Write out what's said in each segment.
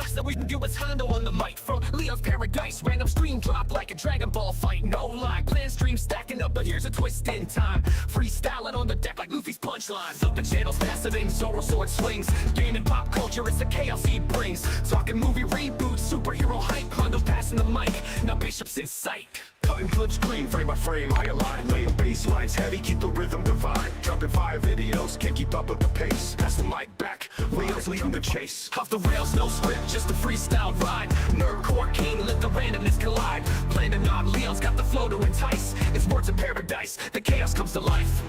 So we can do what's Hondo on the mic. From Leo's Paradise, random stream drop like a Dragon Ball fight. No lie, plan stream stacking up, but here's a twist in time. Freestyling on the deck like Luffy's punchlines. Up the channel's faceting, Zoro sword swings. Gaming pop culture, it's the chaos he brings. Talking movie reboots, superhero hype. Hondo passing the mic, now Bishop's in sight. Cutting clips clean, frame by frame, high align. Laying bass lines heavy, keep the rhythm divine. Dropping 5 videos, can't keep up with the pace. Pass the mic back, Leo's leading the chase. Off the rails, no script, just a freestyle ride. Nerdcore king, let the randomness collide. Planning on Leo's got the flow to entice. It's words of paradise, the chaos comes to life.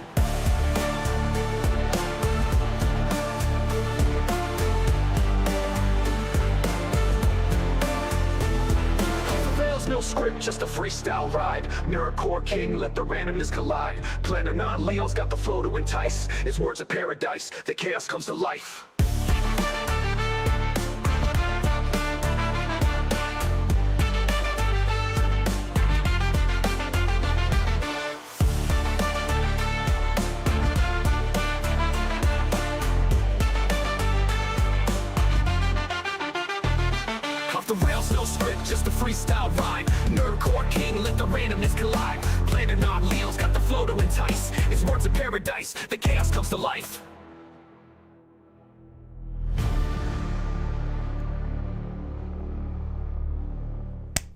No script, just a freestyle ride. Nerdcore king, let the randomness collide. Planning on Leo's got the flow to entice. It's words of paradise, the chaos comes to life. The rails, no script, just a freestyle ride. Nerdcore king, let the randomness collide. Planning on Leo's got the flow to entice. It's words of paradise, the chaos comes to life.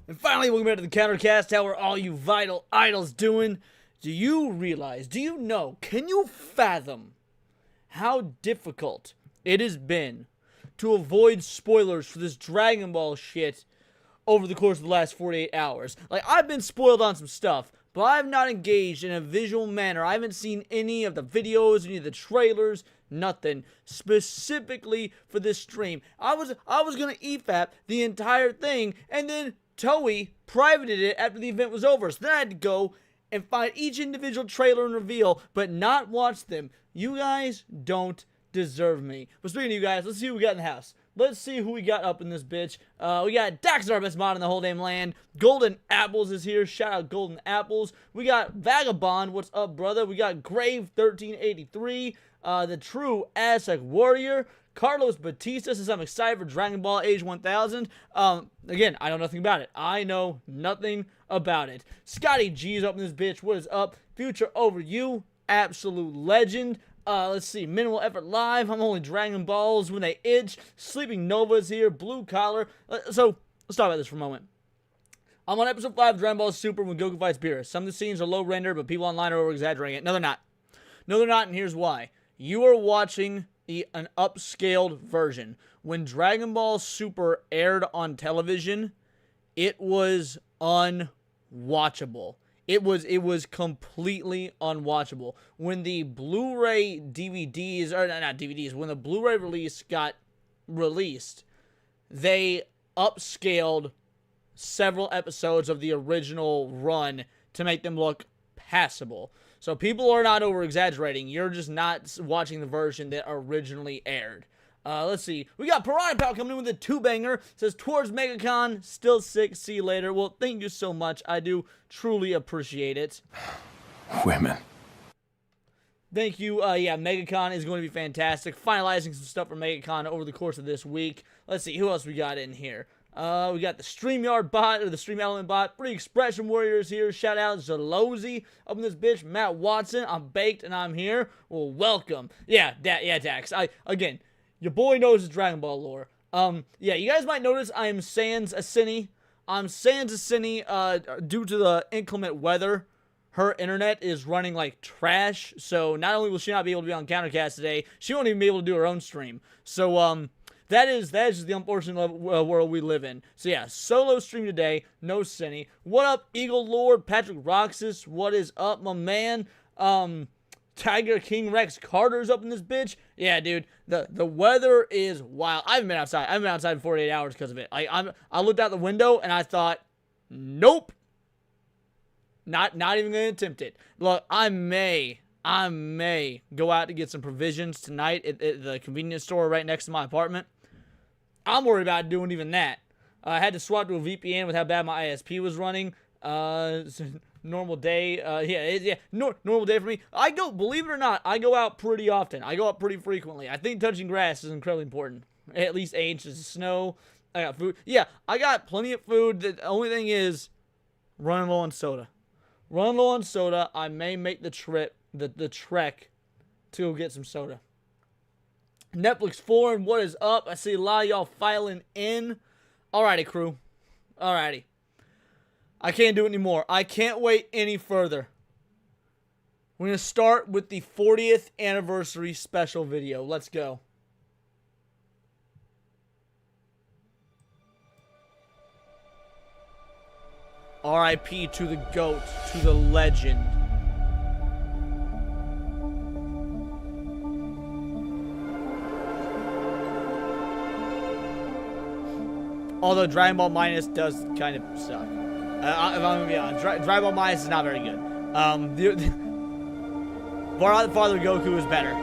And finally, welcome back to the Countercast. How are all you vital idols doing? Do you realize, do you know, can you fathom how difficult it has been to avoid spoilers for this Dragon Ball shit over the course of the last 48 hours? Like, I've been spoiled on some stuff, but I've not engaged in a visual manner. I haven't seen any of the videos, any of the trailers, nothing. Specifically for this stream, I was gonna EFAP the entire thing, and then Toei privated it after the event was over. So then I had to go and find each individual trailer and reveal, but not watch them. You guys don't deserve me. But speaking of you guys, let's see who we got in the house. Let's see who we got up in this bitch. We got Daxar, best mod in the whole damn land. Golden Apples is here. Shout out Golden Apples. We got Vagabond. What's up, brother? We got Grave 1383. The True Aztec Warrior. Carlos Batista says I'm excited for Dragon Ball Age 1000. Again, I know nothing about it. I know nothing about it. Scotty G's up in this bitch. What is up? Future Over You. Absolute legend. Let's see, Minimal Effort Live, I'm only Dragon Balls when they itch, Sleeping Nova's here, Blue Collar. So, let's talk about this for a moment. I'm on episode 5 of Dragon Ball Super when Goku fights Beerus. Some of the scenes are low render, but people online are over-exaggerating it. No, they're not. No, they're not, and here's why. You are watching an upscaled version. When Dragon Ball Super aired on television, it was unwatchable. It was completely unwatchable. When the Blu-ray DVDs, or not DVDs, when the Blu-ray release got released, they upscaled several episodes of the original run to make them look passable. So people are not over-exaggerating. You're just not watching the version that originally aired. Let's see. We got Piranha Pal coming in with a 2-banger. Says, towards MegaCon, still sick, see you later. Well, thank you so much. I do truly appreciate it. Women. Thank you. Yeah, MegaCon is going to be fantastic. Finalizing some stuff for MegaCon over the course of this week. Let's see, who else we got in here? We got the StreamYard bot, or the Stream Element bot. Free Expression Warriors here. Shout out Zalozy up in this bitch. Matt Watson, I'm baked and I'm here. Well, welcome. Yeah, Dax. Again, your boy knows his Dragon Ball lore. Yeah, you guys might notice I am sans Asini. I'm sans Asini, due to the inclement weather. Her internet is running like trash, so not only will she not be able to be on Countercast today, she won't even be able to do her own stream. So, that is just the unfortunate world we live in. So yeah, solo stream today, no Cine. What up, Eagle Lord, Patrick Roxas? What is up, my man? Tiger King Rex Carter's up in this bitch. Yeah, dude, the weather is wild. I haven't been outside. I haven't been outside in 48 hours because of it. I looked out the window and I thought, nope, not even gonna attempt it. Look, I may go out to get some provisions tonight at the convenience store right next to my apartment. I'm worried about doing even that. I had to swap to a VPN with how bad my ISP was running. normal day. Normal day for me. Believe it or not, I go out pretty often. I go out pretty frequently. I think touching grass is incredibly important. At least 8 inches of snow. I got food. Yeah, I got plenty of food. The only thing is running low on soda. Running low on soda. I may make the trek to go get some soda. Netflix Foreign, what is up? I see a lot of y'all filing in. Alrighty, crew. Alrighty. I can't do it anymore. I can't wait any further. We're going to start with the 40th anniversary special video. Let's go. R.I.P. to the GOAT, to the legend. Although Dragon Ball Minus does kind of suck. If I'm gonna be honest, Dragon Ball Minus is not very good. Bardock the Father Goku is better.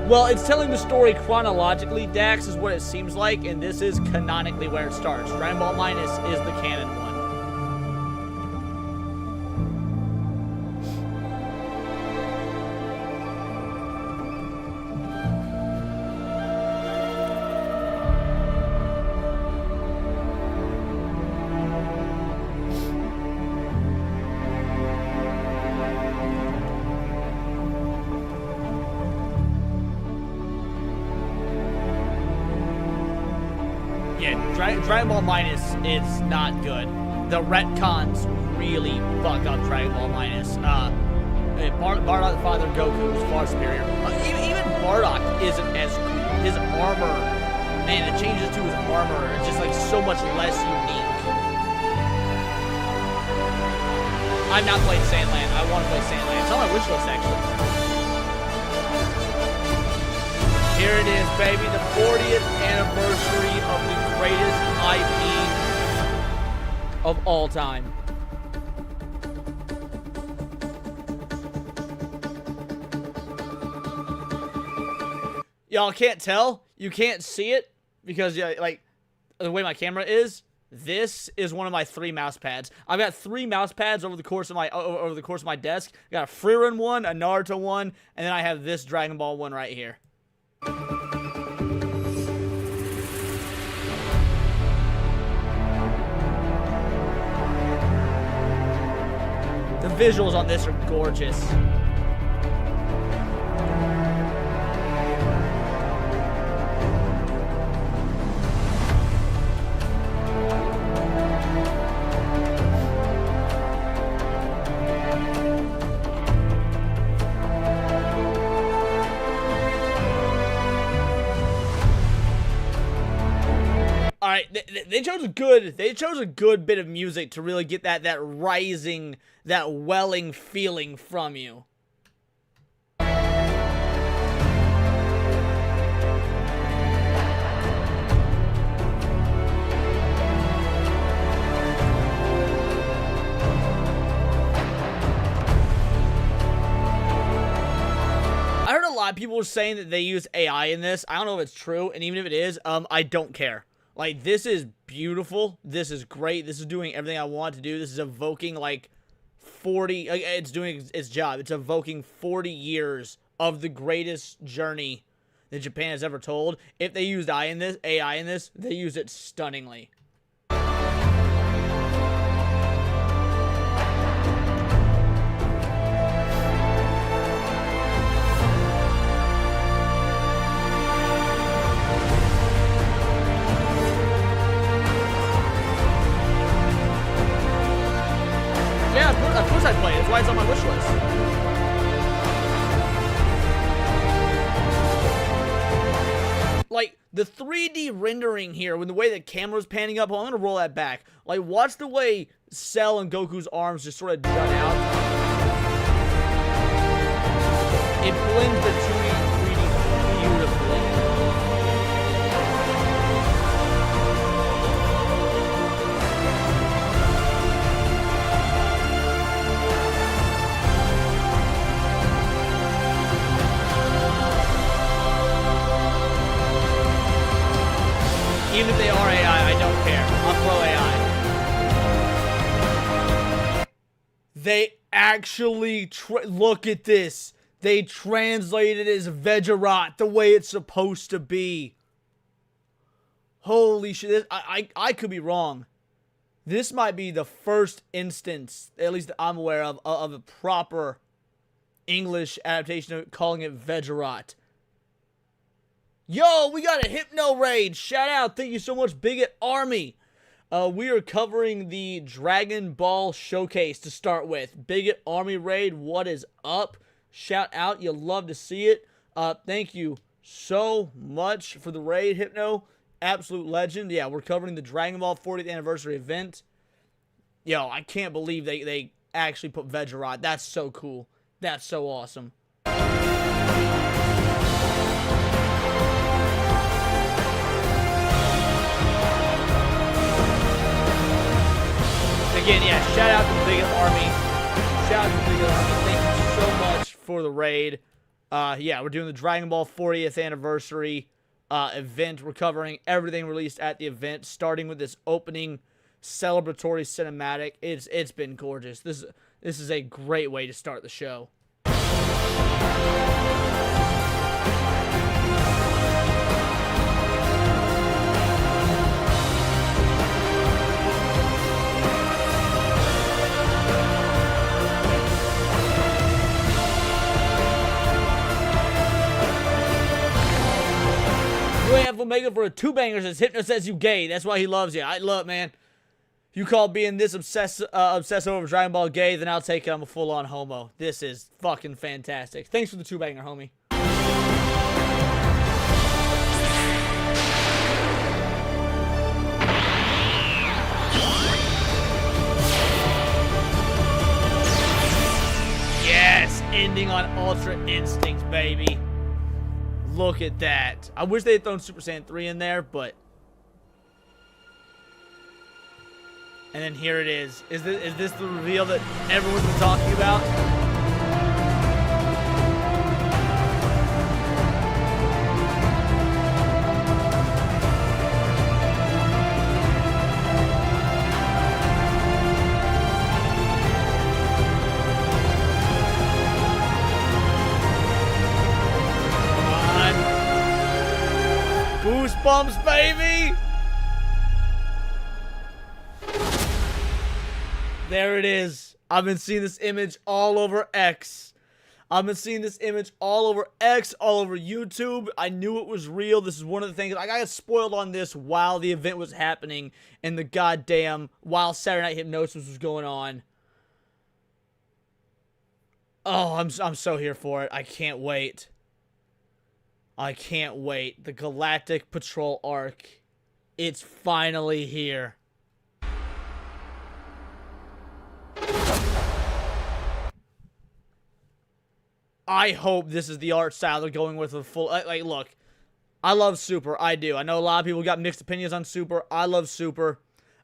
Well, it's telling the story chronologically, Dax, is what it seems like, and this is canonically where it starts. Dragon Ball Minus is the canon one. Dragon Ball Minus is not good. The retcons really fuck up Dragon Ball Minus. Bardock the Father Goku is far superior. Even Bardock isn't as cool. His armor, man, it changes to his armor. It's just like so much less unique. I've not played Sandland. I want to play Sandland. It's on my wish list, actually. Here it is, baby, the 40th anniversary of the greatest IP of all time. Y'all can't tell, you can't see it because like the way my camera is. This is one of my 3 mouse pads. I've got 3 mouse pads over the course of my desk. I got a Frieren one, a Naruto one, and then I have this Dragon Ball one right here. The visuals on this are gorgeous. All right, they chose a good bit of music to really get that rising, that welling feeling from you. I heard a lot of people were saying that they use AI in this. I don't know if it's true, and even if it is, I don't care. Like, this is beautiful. This is great. This is doing everything I want to do. This is evoking, like, 40... It's doing its job. It's evoking 40 years of the greatest journey that Japan has ever told. If they used AI in this, they used it stunningly. Yeah, of course I play it. That's why it's on my wish list. Like, the 3D rendering here, with the way the camera's panning up, I'm gonna roll that back. Like, watch the way Cell and Goku's arms just sort of jut out. It blends the 2D and 3D beautifully. Even if they are AI, I don't care. I'm They actually look at this. They translated it as Vegerat the way it's supposed to be. Holy shit. I could be wrong. This might be the first instance, at least that I'm aware of a proper English adaptation of it, calling it Vegerat. Yo, we got a Hypno Raid. Shout out. Thank you so much, Bigot Army. We are covering the Dragon Ball Showcase to start with. Bigot Army Raid, what is up? Shout out. You'll love to see it. Thank you so much for the raid, Hypno. Absolute legend. Yeah, we're covering the Dragon Ball 40th anniversary event. Yo, I can't believe they actually put Vegerat. That's so cool. That's so awesome. Again, yeah, shout out to the Bigot Army. Shout out to the Bigot Army. Thank you so much for the raid. Yeah, we're doing the Dragon Ball 40th anniversary event. We're covering everything released at the event, starting with this opening celebratory cinematic. It's been gorgeous. This is a great way to start the show. Omega for a 2-banger says Hypno says you gay. That's why he loves you. I love, man. You call being this obsessive over Dragon Ball gay, then I'll take it. I'm a full-on homo. This is fucking fantastic. Thanks for the 2-banger, homie. Yes, ending on Ultra Instinct, baby. Look at that. I wish they had thrown Super Saiyan 3 in there, but... And then here it is. Is this the reveal that everyone's been talking about? Goosebumps, baby! There it is. I've been seeing this image all over X. I've been seeing this image all over X, all over YouTube. I knew it was real. This is one of the things. I got spoiled on this while the event was happening and the goddamn, while Saturday Night Hypnosis was going on. Oh, I'm so here for it. I can't wait. I can't wait. The Galactic Patrol arc. It's finally here. I hope this is the art style they're going with full... Like, look. I love Super. I do. I know a lot of people got mixed opinions on Super. I love Super.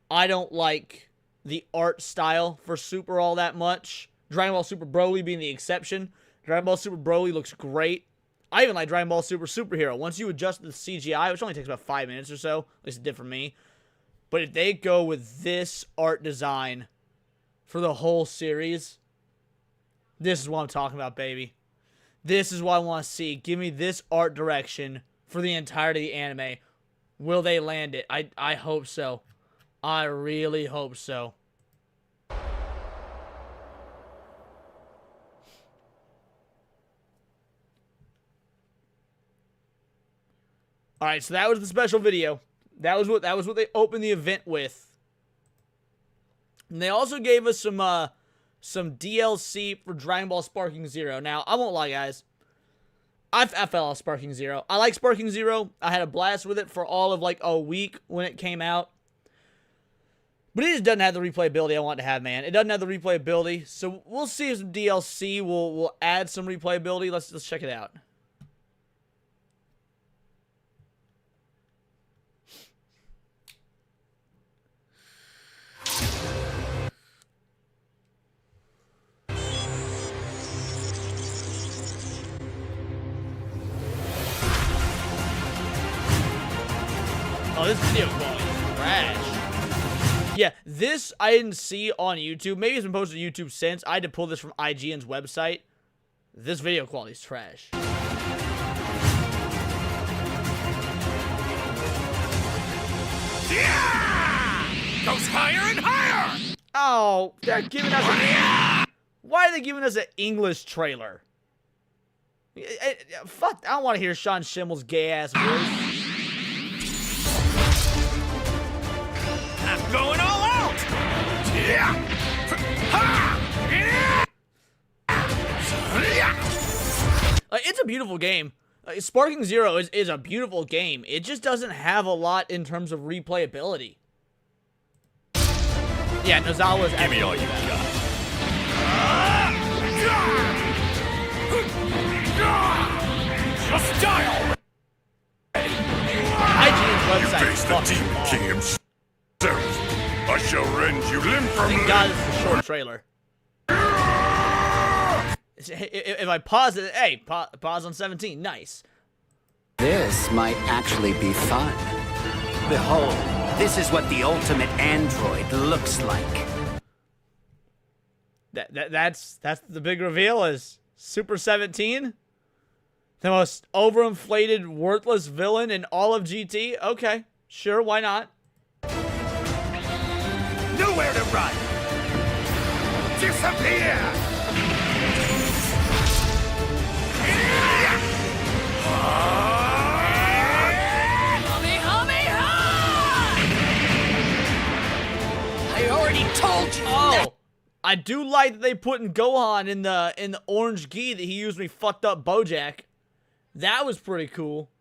I don't like the art style for Super all that much. Dragon Ball Super Broly being the exception. Dragon Ball Super Broly looks great. I even like Dragon Ball Super Superhero. Once you adjust the CGI, which only takes about 5 minutes or so, at least it did for me. But if they go with this art design for the whole series, this is what I'm talking about, baby. This is what I want to see. Give me this art direction for the entirety of the anime. Will they land it? I hope so. I really hope so. Alright, so that was the special video. That was what they opened the event with. And they also gave us some DLC for Dragon Ball Sparking Zero. Now, I won't lie, guys. I fell off Sparking Zero. I like Sparking Zero. I had a blast with it for all of like a week when it came out. But it just doesn't have the replayability I want to have, man. It doesn't have the replayability. So we'll see if some DLC will add some replayability. Let's check it out. Oh, this video quality is trash. Yeah, this I didn't see on YouTube. Maybe it's been posted to YouTube since. I had to pull this from IGN's website. This video quality is trash. Yeah! Goes higher and higher! Oh, they're giving us a... Why are they giving us an English trailer? Fuck, I don't want to hear Sean Schimmel's gay-ass voice. I'm going all out! Yeah! Ha! Yeah! It's a beautiful game. Sparking Zero is a beautiful game. It just doesn't have a lot in terms of replayability. Yeah, Nozawa's... Give me all you got. Just die already! IGN's You website face is the fucking Demon long. King himself. I shall rend you limb from Thank limb. God this is a short trailer. If I pause it, hey, pause on 17, nice. This might actually be fun. Behold, this is what the ultimate android looks like. That's the big reveal is Super 17, the most overinflated, worthless villain in all of GT. Okay, sure, why not? Nowhere to run! Disappear! I already told you! Oh, I do like that they put in Gohan in the orange gi that he used when he fucked up Bojack. That was pretty cool.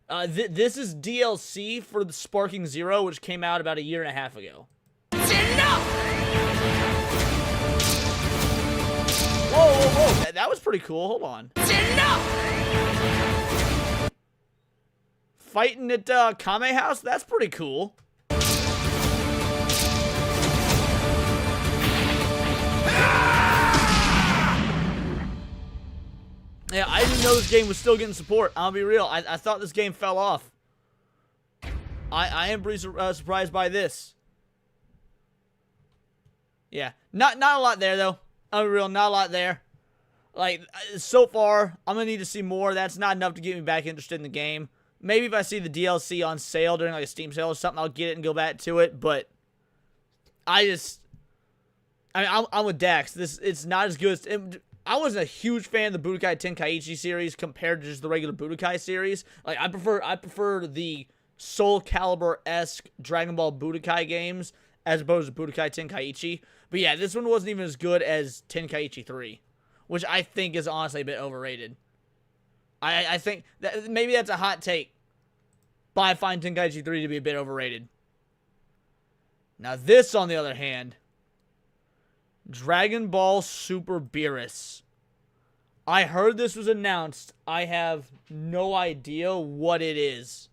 This is DLC for the Sparking Zero, which came out about 1.5 years ago. It's enough! Whoa. That was pretty cool. Hold on. It's enough! Fighting at Kame House? That's pretty cool. Yeah, I didn't know this game was still getting support. I'll be real. I thought this game fell off. I am pretty surprised by this. Yeah, not a lot there though. I'll be real, not a lot there. Like so far, I'm gonna need to see more. That's not enough to get me back interested in the game. Maybe if I see the DLC on sale during like a Steam sale or something, I'll get it and go back to it. But I'm with Dax. It's not as good as. I wasn't a huge fan of the Budokai Tenkaichi series compared to just the regular Budokai series. Like I prefer the Soul Calibur-esque Dragon Ball Budokai games as opposed to Budokai Tenkaichi. But yeah, this one wasn't even as good as Tenkaichi 3, which I think is honestly a bit overrated. I think that maybe that's a hot take, but I find Tenkaichi 3 to be a bit overrated. Now this, on the other hand, Dragon Ball Super Beerus. I heard this was announced. I have no idea what it is.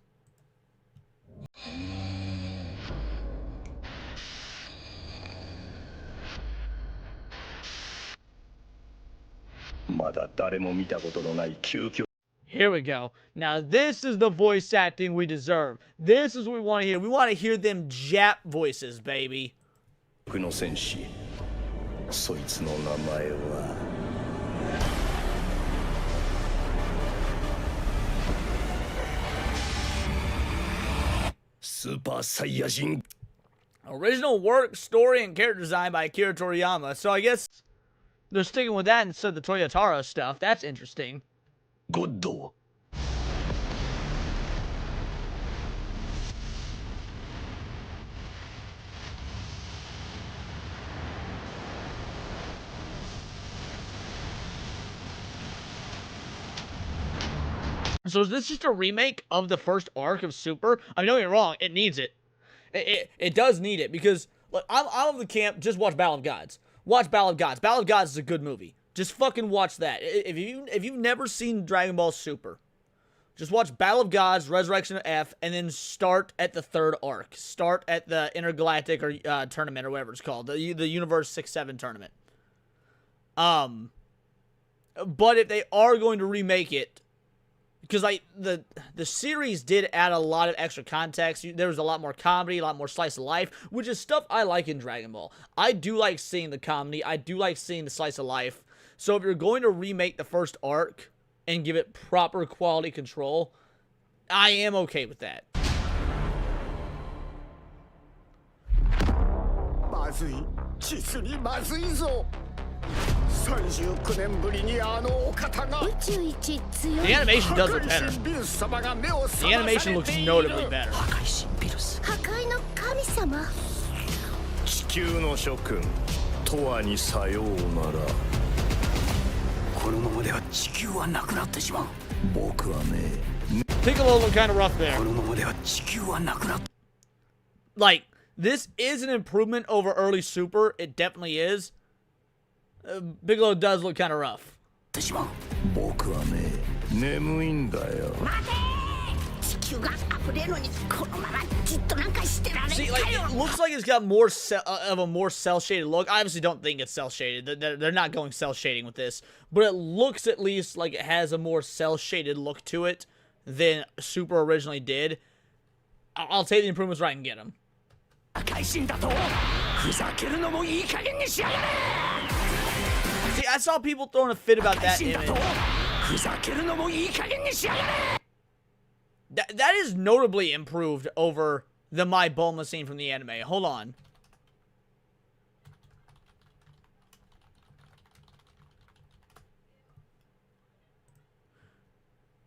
Here we go. Now this is the voice acting we deserve. This is what we want to hear. We want to hear them Jap voices, baby. 僕の戦士そいつの名前はスーパーサイヤ人 Original work, story, and character design by Akira Toriyama. So I guess they're sticking with that instead of the Toyotaro stuff. That's interesting. ゴッド So is this just a remake of the first arc of Super? I mean, don't get me wrong, it needs it. It does need it because look, I'm of the camp. Just watch Battle of Gods. Watch Battle of Gods. Battle of Gods is a good movie. Just fucking watch that. If you've never seen Dragon Ball Super, just watch Battle of Gods, Resurrection of F, and then start at the third arc. Start at the Intergalactic or tournament or whatever it's called, the Universe 6-7 tournament. But if they are going to remake it, because like the series did add a lot of extra context. There was a lot more comedy, a lot more slice of life, which is stuff I like in Dragon Ball. I do like seeing the comedy. I do like seeing the slice of life. So if you're going to remake the first arc and give it proper quality control, I am okay with that. まずい実にまずいぞ39年ぶりにあのお方が The animation does look better. The animation looks notably better. 破壊の神様地球の諸君とわにさようならこのままでは地球はなくなってしまう僕はね Piccolo looked kind of rough there. このままでは地球はなくなって Like, this is an improvement over early Super. It definitely is. Piccolo does look kind of rough. しまう僕はね眠いんだよ See, like, it looks like it's got more of a more cel-shaded look. I obviously don't think it's cel-shaded. They're not going cel-shading with this. But it looks at least like it has a more cel-shaded look to it than Super originally did. I'll take the improvements where I can get them. See, I saw people throwing a fit about that image. That is notably improved over the My Bulma scene from the anime. Hold on.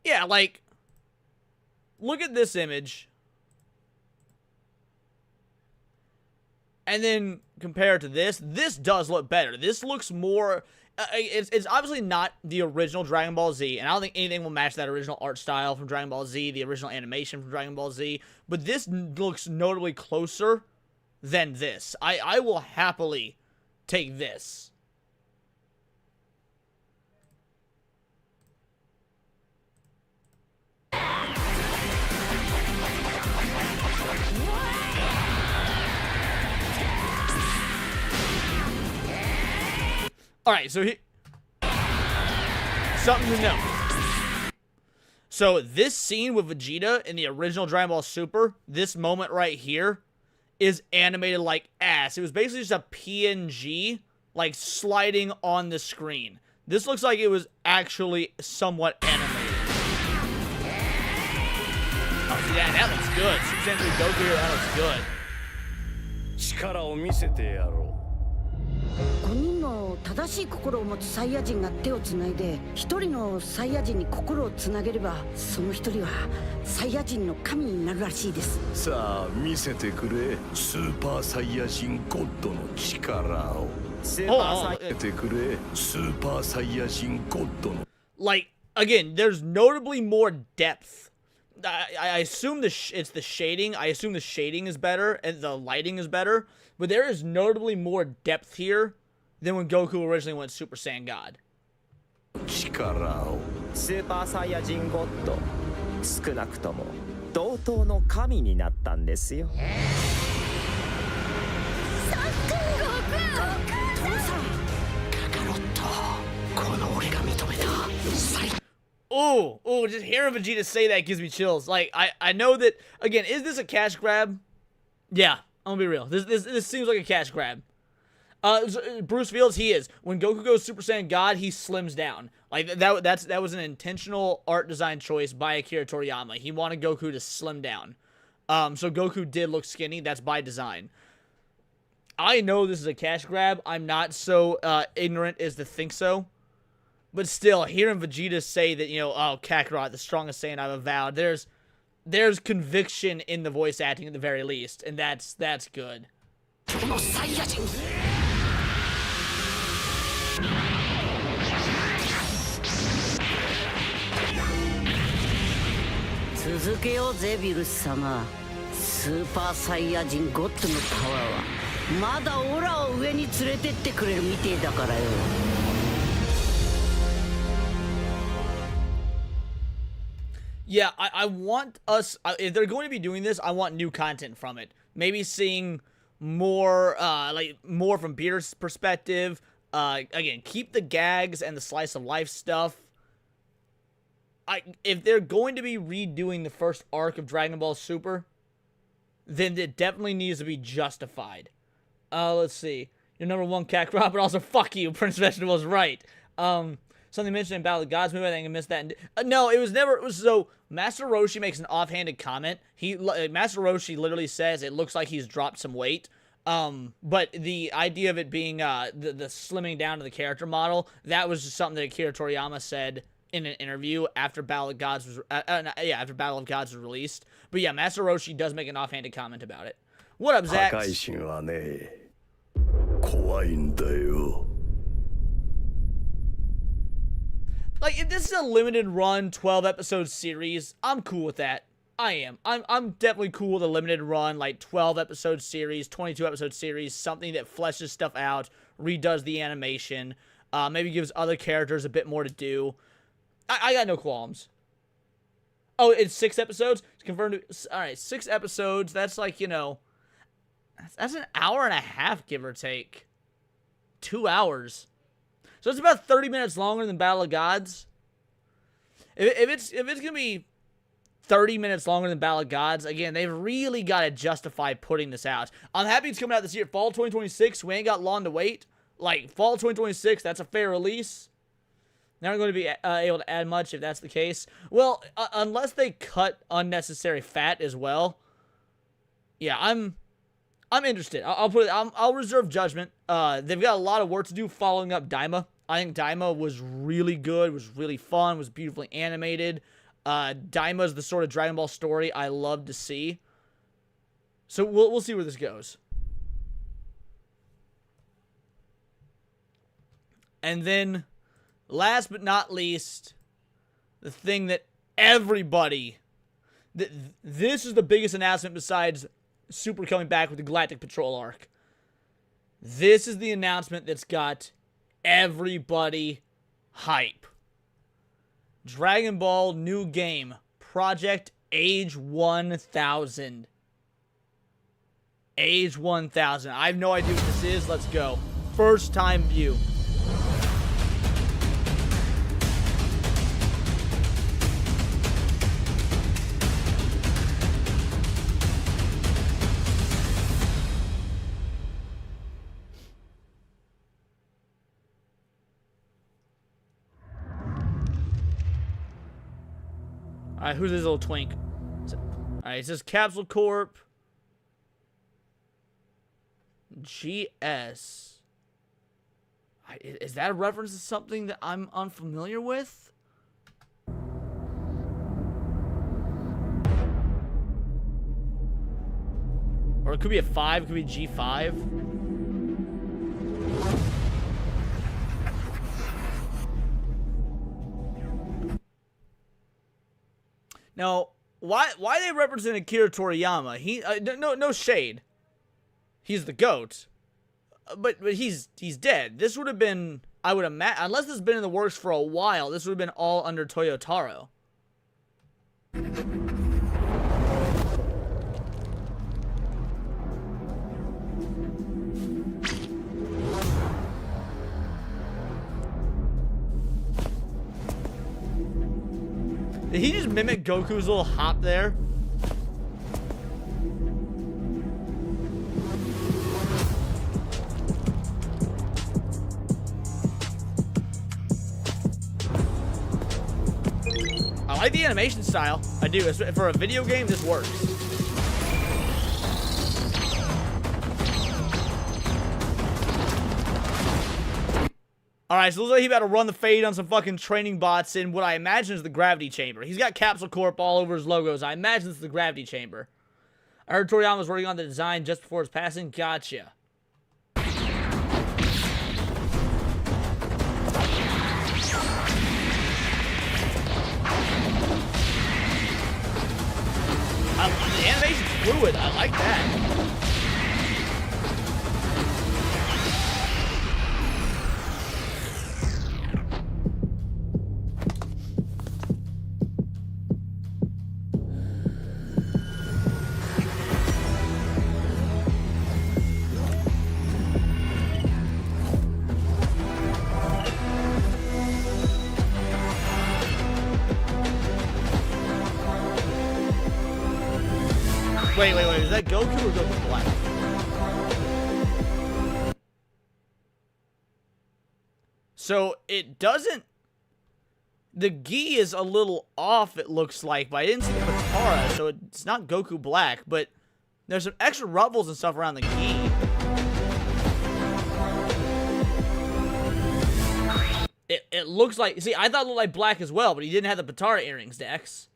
Yeah, like, look at this image. And then compare it to this. This does look better. This looks more... It's obviously not the original Dragon Ball Z, and I don't think anything will match that original art style from Dragon Ball Z, the original animation from Dragon Ball Z, but this looks notably closer than this. I will happily take this. Alright, so something to know. So this scene with Vegeta in the original Dragon Ball Super, this moment right here, is animated like ass. It was basically just a PNG, like, sliding on the screen. This looks like it was actually somewhat animated. Oh, see that looks good. Super Saiyan 3 Goku here, that looks good. 力を見せてやろう5人の正しい心を持つサイヤ人が手をつないで1人のサイヤ人に心をつなげればその1人はサイヤ人の神になるらしいですさあ見せてくれスーパーサイヤ人ゴッドの力をスーパーサイヤてくれスーパーサイヤ人ゴッドの Like, again, there's notably more depth. I assume it's the shading. I assume the shading is better and the lighting is better. But there is notably more depth here than when Goku originally went Super Saiyan God. 力をスーパーサイヤ人ゴッド少なくとも同等の神になったんですよ Oh, just hearing Vegeta say that gives me chills. Like, I know that, again, is this a cash grab? Yeah, I'm gonna be real. This seems like a cash grab. Bruce Fields, he is. When Goku goes Super Saiyan God, he slims down. Like, that was an intentional art design choice by Akira Toriyama. He wanted Goku to slim down. So Goku did look skinny. That's by design. I know this is a cash grab. I'm not so ignorant as to think so. But still, hearing Vegeta say that, you know, oh, Kakarot, the strongest Saiyan I've avowed, there's conviction in the voice acting at the very least, and that's good. 続けようぜビルス様スーパーサイヤ人ゴッドのパワーはまだオラを上に連れてってくれるみてえだからよ Yeah, I want us, if they're going to be doing this, I want new content from it. Maybe seeing more, more from Peter's perspective. Again, keep the gags and the slice of life stuff. if they're going to be redoing the first arc of Dragon Ball Super, then it definitely needs to be justified. Let's see. Your number one Kakarot, but also fuck you, Prince Vegetable's right. Something mentioned in Battle of the Gods movie, I think I missed that. No, it was never, so Master Roshi makes an offhanded comment. Master Roshi literally says it looks like he's dropped some weight. But the idea of it being, the slimming down to the character model, that was just something that Akira Toriyama said in an interview after Battle of Gods was, after Battle of Gods was released. But yeah, Master Roshi does make an offhanded comment about it. What up, Zach? 破壊神はね、怖いんだよ。 Like, if this is a limited run, 12-episode series, I'm cool with that. I am. I'm definitely cool with a limited run, like 12-episode series, 22-episode series, something that fleshes stuff out, redoes the animation, maybe gives other characters a bit more to do. I got no qualms. Oh, it's 6 episodes? It's confirmed. Alright, 6 episodes. That's like, you know, that's an hour and a half, give or take. 2 hours. So it's about 30 minutes longer than Battle of Gods. If it's gonna be 30 minutes longer than Battle of Gods, again, they've really got to justify putting this out. I'm happy it's coming out this year. Fall 2026, we ain't got long to wait. Like, fall 2026, that's a fair release. They're not going to be able to add much if that's the case. Well, unless they cut unnecessary fat as well. Yeah, I'm interested. I'll reserve judgment. They've got a lot of work to do following up Daima. I think Daima was really good, was really fun, was beautifully animated. Daima is the sort of Dragon Ball story I love to see. So we'll see where this goes. And then, last but not least, the thing that everybody... This is the biggest announcement besides Super coming back with the Galactic Patrol arc. This is the announcement that's got everybody hype. Dragon Ball new game, Project Age 1000. Age 1000. I have no idea what this is. Let's go. First time view. Alright, who's this little twink? Alright, it says Capsule Corp. GS. Is that a reference to something that I'm unfamiliar with? Or it could be a 5, it could be G5. Now, why they represent Akira Toriyama? He no shade. He's the GOAT, but he's dead. This would have been, I would imagine, unless this has been in the works for a while, this would have been all under Toyotaro. Did he just mimic Goku's little hop there? I like the animation style. I do. For a video game, this works. Alright, so it looks like he's about to run the fade on some fucking training bots in what I imagine is the Gravity Chamber. He's got Capsule Corp all over his logos. I imagine it's the Gravity Chamber. I heard Toriyama was working on the design just before his passing. Gotcha. The animation's fluid. I like that. Wait. Is that Goku or Goku Black? So it doesn't. The gi is a little off, it looks like, but I didn't see the Katara, so it's not Goku Black, but there's some extra ruffles and stuff around the gi. It looks like, see, I thought it looked like black as well, but he didn't have the Katara earrings, Dex.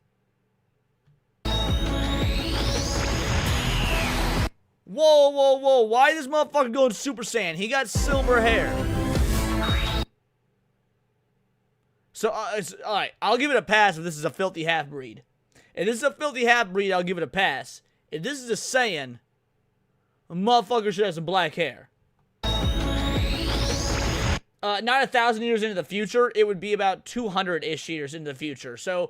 Whoa, why is this motherfucker going Super Saiyan? He got silver hair. So, alright, I'll give it a pass if this is a filthy half-breed. If this is a filthy half-breed, I'll give it a pass. If this is a Saiyan, a motherfucker should have some black hair. Not 1,000 years into the future, it would be about 200-ish years into the future. So,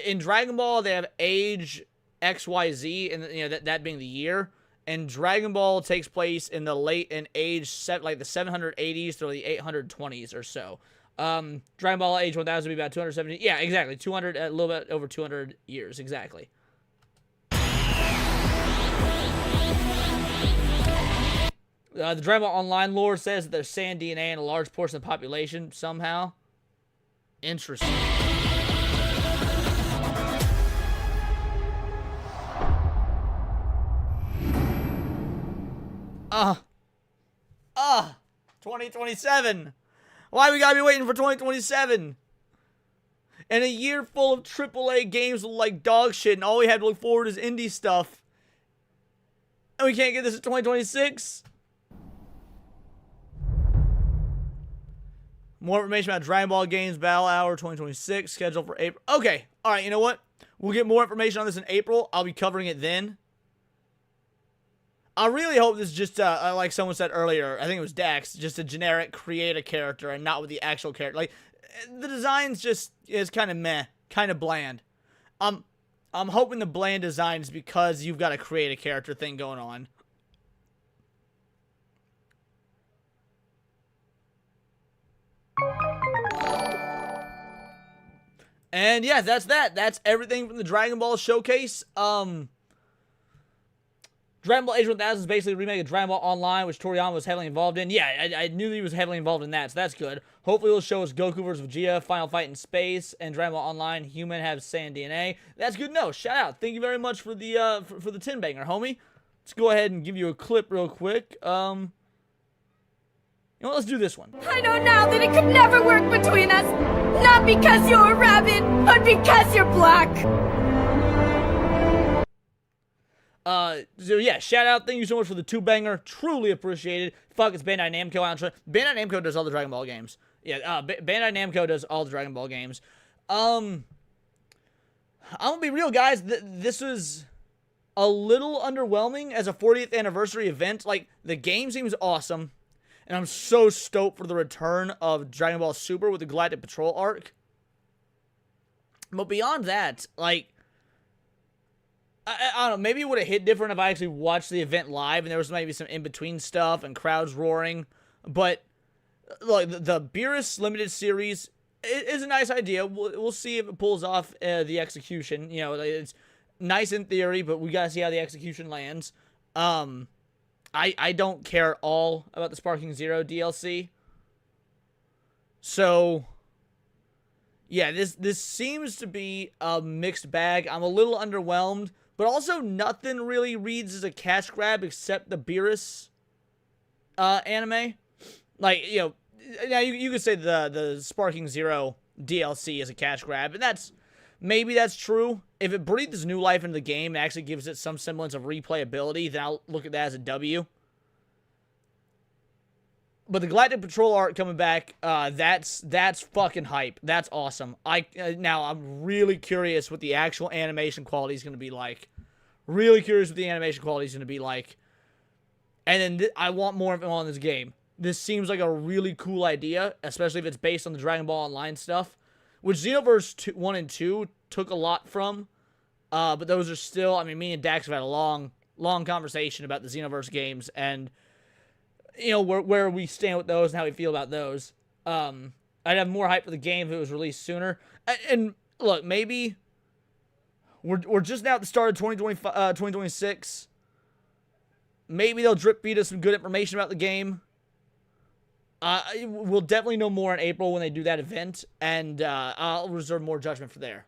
in Dragon Ball, they have age XYZ, and you know that being the year. And Dragon Ball takes place in the like the 780s through the 820s or so. Dragon Ball age 1000 would be about 270. Yeah, exactly. 200, a little bit over 200 years, exactly. The Dragon Ball Online lore says that there's Saiyan DNA in a large portion of the population somehow. Interesting. Uh, 2027. Why we gotta be waiting for 2027? And a year full of AAA games like dog shit, and all we have to look forward to is indie stuff. And we can't get this in 2026? More information about Dragon Ball Games Battle Hour 2026, scheduled for April. Okay, alright, you know what? We'll get more information on this in April. I'll be covering it then. I really hope this is just, like someone said earlier, I think it was Dax, just a generic create a character and not with the actual character. Like, the design's just is kind of meh, kind of bland. I'm hoping the bland design is because you've got a create a character thing going on. And yeah, that's that. That's everything from the Dragon Ball showcase. Dragon Ball Age 1000 is basically a remake of Dragon Ball Online, which Toriyama was heavily involved in. Yeah, I knew he was heavily involved in that, so that's good. Hopefully it'll show us Goku vs. Vegeta, Final Fight in Space, and Dragon Ball Online, Human has Saiyan DNA. That's good to know. Shout out. Thank you very much for the for the 10 banger, homie. Let's go ahead and give you a clip real quick. You know what, let's do this one. I know now that it could never work between us. Not because you're a rabbit, but because you're black. So yeah, shout out, thank you so much for the 2-banger, truly appreciated. Fuck, it's Bandai Namco. Bandai Namco does all the Dragon Ball games. Yeah, Bandai Namco does all the Dragon Ball games. I'm gonna be real, guys, this was a little underwhelming as a 40th anniversary event. Like, the game seems awesome, and I'm so stoked for the return of Dragon Ball Super with the Galactic Patrol arc. But beyond that, like, I don't know, maybe it would have hit different if I actually watched the event live and there was maybe some in-between stuff and crowds roaring. But, look, the Beerus Limited Series is a nice idea. We'll see if it pulls off the execution. You know, it's nice in theory, but we gotta see how the execution lands. I don't care at all about the Sparking Zero DLC. So, yeah, this seems to be a mixed bag. I'm a little underwhelmed. But also, nothing really reads as a cash grab except the Beerus anime. Like, you know, now you could say the Sparking Zero DLC is a cash grab, and maybe that's true. If it breathes new life into the game and actually gives it some semblance of replayability, then I'll look at that as a W. But the Galactic Patrol art coming back, that's fucking hype. That's awesome. Now I'm really curious what the actual animation quality is going to be like. Really curious what the animation quality is going to be like. And then I want more info on this game. This seems like a really cool idea, especially if it's based on the Dragon Ball Online stuff, which Xenoverse 1 and 2 took a lot from. But those are still, I mean, me and Dax have had a long conversation about the Xenoverse games, and you know, where we stand with those and how we feel about those. I'd have more hype for the game if it was released sooner. And look, maybe We're just now at the start of 2026. Maybe they'll drip feed us some good information about the game. We'll definitely know more in April when they do that event, and I'll reserve more judgment for there.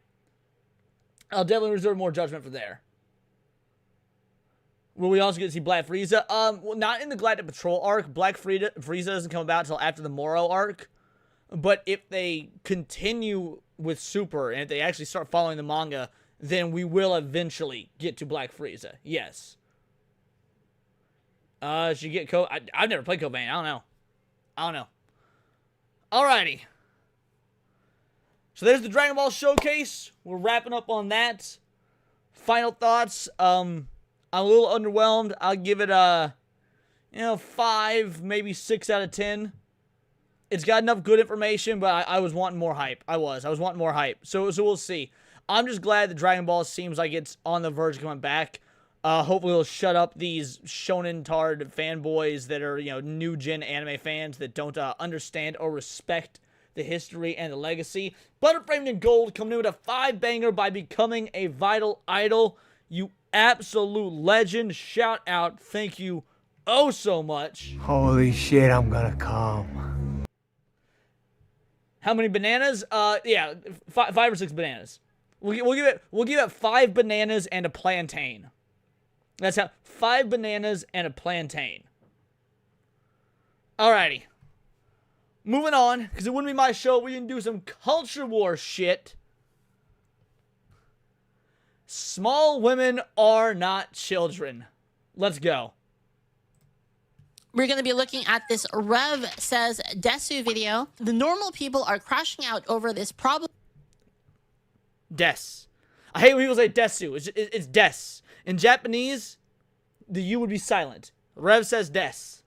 Will we also get to see Black Frieza? Well, not in the Galactic Patrol arc. Black Frieza doesn't come about until after the Moro arc. But if they continue with Super, and if they actually start following the manga, then we will eventually get to Black Frieza. Yes. Should you get I've never played Cobain. I don't know. Alrighty. So there's the Dragon Ball Showcase. We're wrapping up on that. Final thoughts. I'm a little underwhelmed. I'll give it a, 5, maybe 6 out of 10. It's got enough good information, but I was wanting more hype. I was wanting more hype. So we'll see. I'm just glad that Dragon Ball seems like it's on the verge of coming back. Hopefully it'll shut up these shonen tard fanboys that are, new gen anime fans that don't understand or respect the history and the legacy. Butterframed in Gold coming in with a 5-banger by becoming a Vital Idol. You absolute legend. Shout out. Thank you oh so much. Holy shit, I'm gonna come. How many bananas? Yeah, 5 or 6 bananas. We'll give it 5 bananas and a plantain. That's how 5 bananas and a plantain. Alrighty. Moving on, because it wouldn't be my show. We can do some culture war shit. Small women are not children. Let's go. We're going to be looking at this Rev Says Desu video. The normal people are crashing out over this problem. Des. I hate when people say Desu. It's Des. In Japanese, the U would be silent. Rev says Des.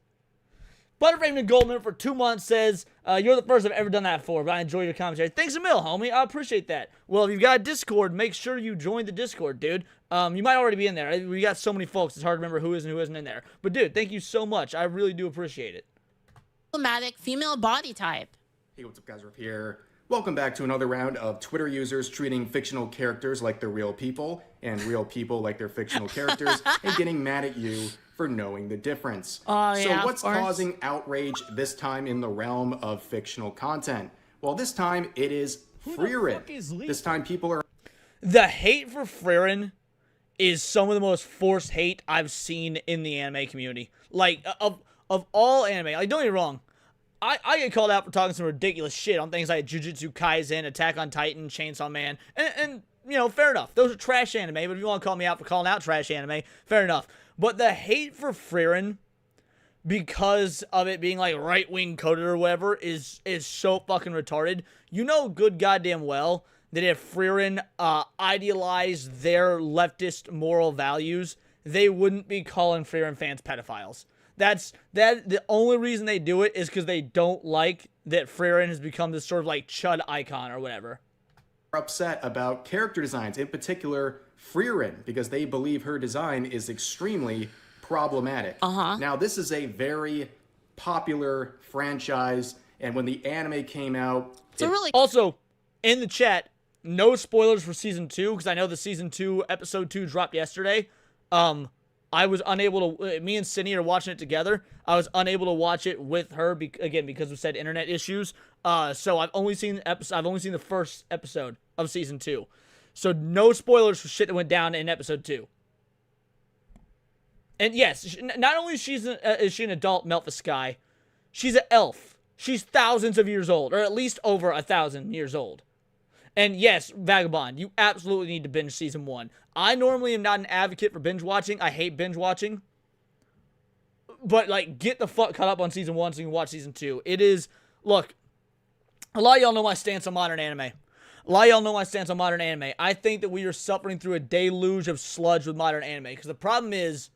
Butterframed and Goldman for 2 months says, you're the first I've ever done that for, but I enjoy your commentary. Thanks a mil, homie. I appreciate that. Well, if you've got a Discord, make sure you join the Discord, dude. You might already be in there. We got so many folks, it's hard to remember who is and who isn't in there. But, dude, thank you so much. I really do appreciate it. Problematic female body type. Hey, what's up, guys? Riff here. Welcome back to another round of Twitter users treating fictional characters like they're real people and real people like they're fictional characters and getting mad at you for knowing the difference. So what's causing outrage this time in the realm of fictional content? Well, this time it is Frieren. This time people are... The hate for Frieren is some of the most forced hate I've seen in the anime community. Like, of all anime, like, don't get me wrong, I get called out for talking some ridiculous shit on things like Jujutsu Kaisen, Attack on Titan, Chainsaw Man, and fair enough. Those are trash anime, but if you want to call me out for calling out trash anime, fair enough. But the hate for Frieren, because of it being like right-wing coded or whatever, is so fucking retarded. You know good goddamn well that if Frieren idealized their leftist moral values, they wouldn't be calling Frieren fans pedophiles. The only reason they do it is because they don't like that Frieren has become this sort of like chud icon or whatever. Upset about character designs, in particular Frieren, because they believe her design is extremely problematic. Now, this is a very popular franchise, and when the anime came out... Also, in the chat, no spoilers for Season 2, because I know the Season 2, Episode 2 dropped yesterday. I was unable to... Me and Cindy are watching it together. I was unable to watch it with her, again, because of said internet issues. So I've only seen the first episode of Season 2. So no spoilers for shit that went down in Episode 2. And yes, not only is she an adult Melt the Sky, she's an elf. She's thousands of years old, or at least over 1,000 years old. And yes, Vagabond, you absolutely need to binge Season 1. I normally am not an advocate for binge watching. I hate binge watching. But, like, get the fuck caught up on Season 1 so you can watch Season 2. It is... Look, a lot of y'all know my stance on modern anime. I think that we are suffering through a deluge of sludge with modern anime. Because the problem is,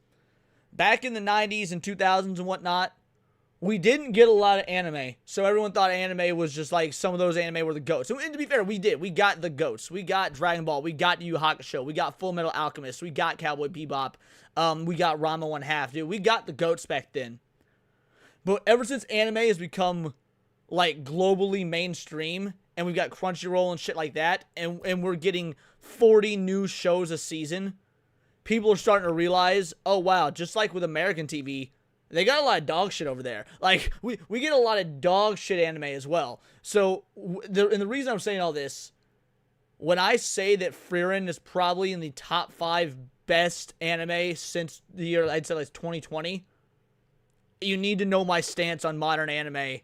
back in the 90s and 2000s and whatnot, we didn't get a lot of anime, so everyone thought anime was just like some of those anime were the goats. And to be fair, we did. We got the goats. We got Dragon Ball. We got Yu Yu Hakusho. We got Full Metal Alchemist. We got Cowboy Bebop. We got Ranma 1/2. Dude, we got the goats back then. But ever since anime has become like globally mainstream, and we've got Crunchyroll and shit like that, and we're getting 40 new shows a season, people are starting to realize, oh wow, just like with American TV, they got a lot of dog shit over there. Like, we get a lot of dog shit anime as well. So, and the reason I'm saying all this, when I say that Frieren is probably in the top 5 best anime since the year, I'd say like 2020, you need to know my stance on modern anime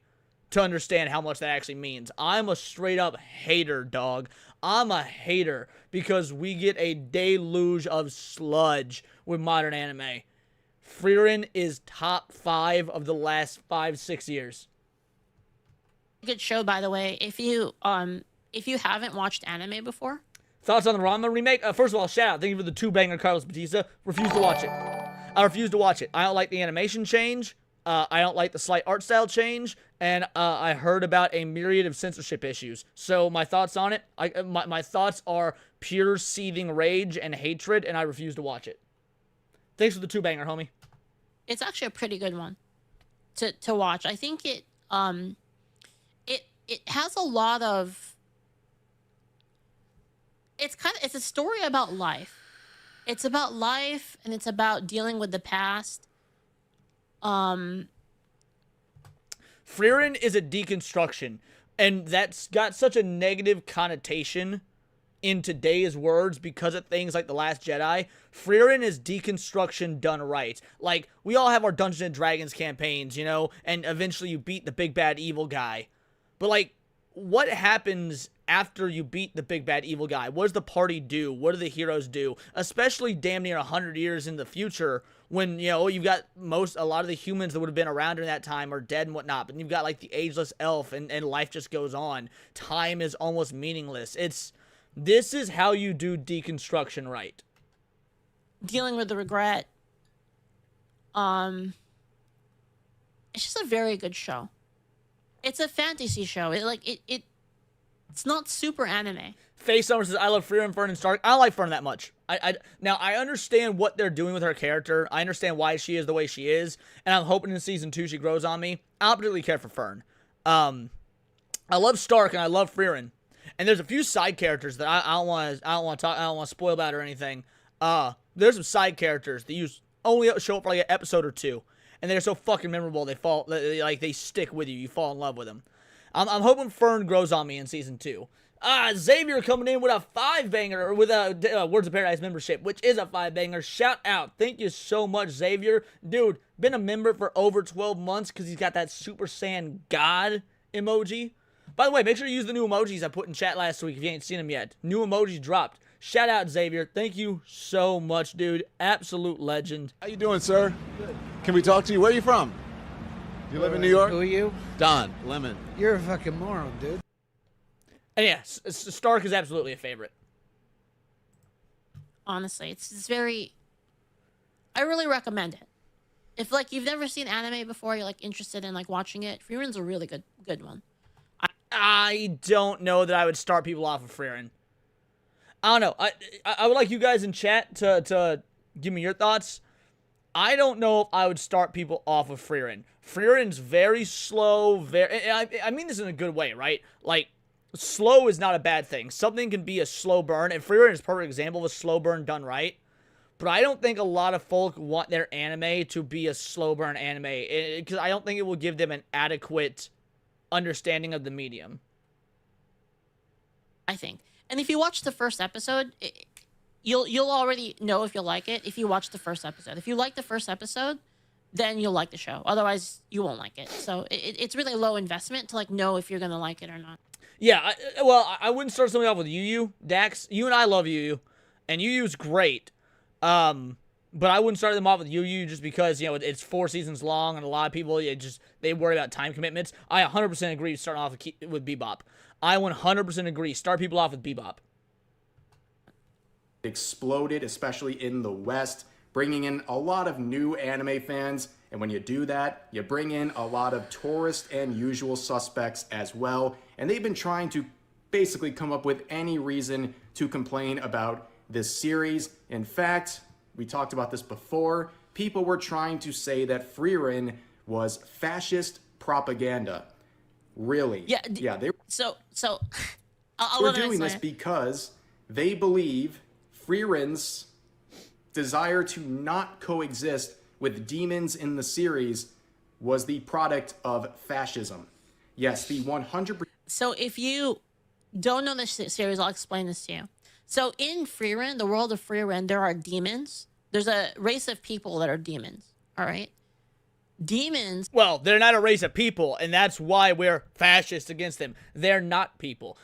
to understand how much that actually means. I'm a straight up hater, dog. I'm a hater because we get a deluge of sludge with modern anime. Frieren is top 5 of the last 5-6 years. Good show, by the way. If you haven't watched anime before, thoughts on the Ranma remake? First of all, shout out. Thank you for the 2-banger Carlos Batista. Refuse to watch it. I refuse to watch it. I don't like the animation change. I don't like the slight art style change, and I heard about a myriad of censorship issues. So my thoughts on it, my thoughts are pure seething rage and hatred, and I refuse to watch it. Thanks for the 2-banger, homie. it's actually a pretty good one to watch. I think it has a lot of, it's a story about life. It's about life, and it's about dealing with the past. Frieren is a deconstruction, and that's got such a negative connotation in today's words because of things like The Last Jedi. Frieren is deconstruction done right. Like, we all have our Dungeons and Dragons campaigns, you know, and eventually you beat the big bad evil guy. But, like, what happens after you beat the big bad evil guy? What does the party do? What do the heroes do? Especially damn near 100 years in the future when, you know, you've got a lot of the humans that would have been around during that time are dead and whatnot, but you've got, like, the ageless elf, and life just goes on. Time is almost meaningless. This is how you do deconstruction right. Dealing with the regret. It's just a very good show. It's a fantasy show. It's not super anime. Faye Summer says, I love Frieren, Fern, and Stark. I don't like Fern that much. Now, I understand what they're doing with her character. I understand why she is the way she is, and I'm hoping in Season 2 she grows on me. I don't particularly care for Fern. I love Stark, and I love Frieren. And there's a few side characters that I don't want to spoil about or anything. There's some side characters that only show up for like an episode or two, and they're so fucking memorable. They stick with you. You fall in love with them. I'm hoping Fern grows on me in Season 2. Xavier coming in with a 5-banger, with a Words of Paradise membership, which is a 5-banger. Shout out. Thank you so much, Xavier. Dude, been a member for over 12 months because he's got that Super Saiyan God emoji. By the way, make sure you use the new emojis I put in chat last week if you ain't seen them yet. New emojis dropped. Shout out, Xavier. Thank you so much, dude. Absolute legend. How you doing, sir? Good. Can we talk to you? Where are you from? You live in New York? Who are you? Don Lemon. You're a fucking moron, dude. And yeah, Stark is absolutely a favorite. Honestly, it's very... I really recommend it. If, like, you've never seen anime before, you're, like, interested in, like, watching it, Frieren's a really good one. I don't know that I would start people off of Frieren. I don't know. I would like you guys in chat to give me your thoughts. I don't know if I would start people off of Frieren. Frieren's very slow, I mean this in a good way, right? Like, slow is not a bad thing. Something can be a slow burn, and Frieren is a perfect example of a slow burn done right. But I don't think a lot of folk want their anime to be a slow burn anime, because I don't think it will give them an adequate understanding of the medium. I think. And if you watch the first episode, you'll already know if you'll like it if you watch the first episode. If you like the first episode, then you'll like the show. Otherwise, you won't like it. So it's really low investment to like know if you're gonna like it or not. Yeah, I wouldn't start something off with Yu. Dax, you and I love Yu, and Yu's great. But I wouldn't start them off with Yu just because, you know, it's 4 seasons long, and a lot of people, they worry about time commitments. I 100% agree starting off with Bebop. I 100% agree. Start people off with Bebop. Exploded, especially in the West, bringing in a lot of new anime fans. And when you do that, you bring in a lot of tourist and usual suspects as well. And they've been trying to basically come up with any reason to complain about this series. In fact, we talked about this before. People were trying to say that Frieren was fascist propaganda. Really? Yeah. They So were doing this because they believe Frieren's desire to not coexist with demons in the series was the product of fascism. Yes, the 100%. So if you don't know this series, I'll explain this to you. So in Frieren, the world of Frieren, there are demons. There's a race of people that are demons. All right. Demons. Well, they're not a race of people, and that's why we're fascist against them. They're not people.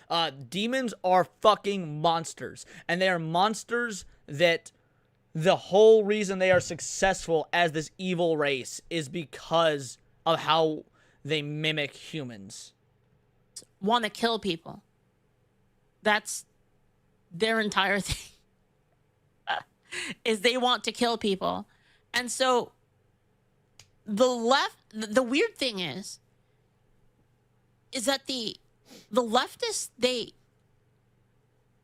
Demons are fucking monsters, and they are monsters that the whole reason they are successful as this evil race is because of how they mimic humans. Want to kill people. That's their entire thing. Is they want to kill people. And so the weird thing is that the leftists, they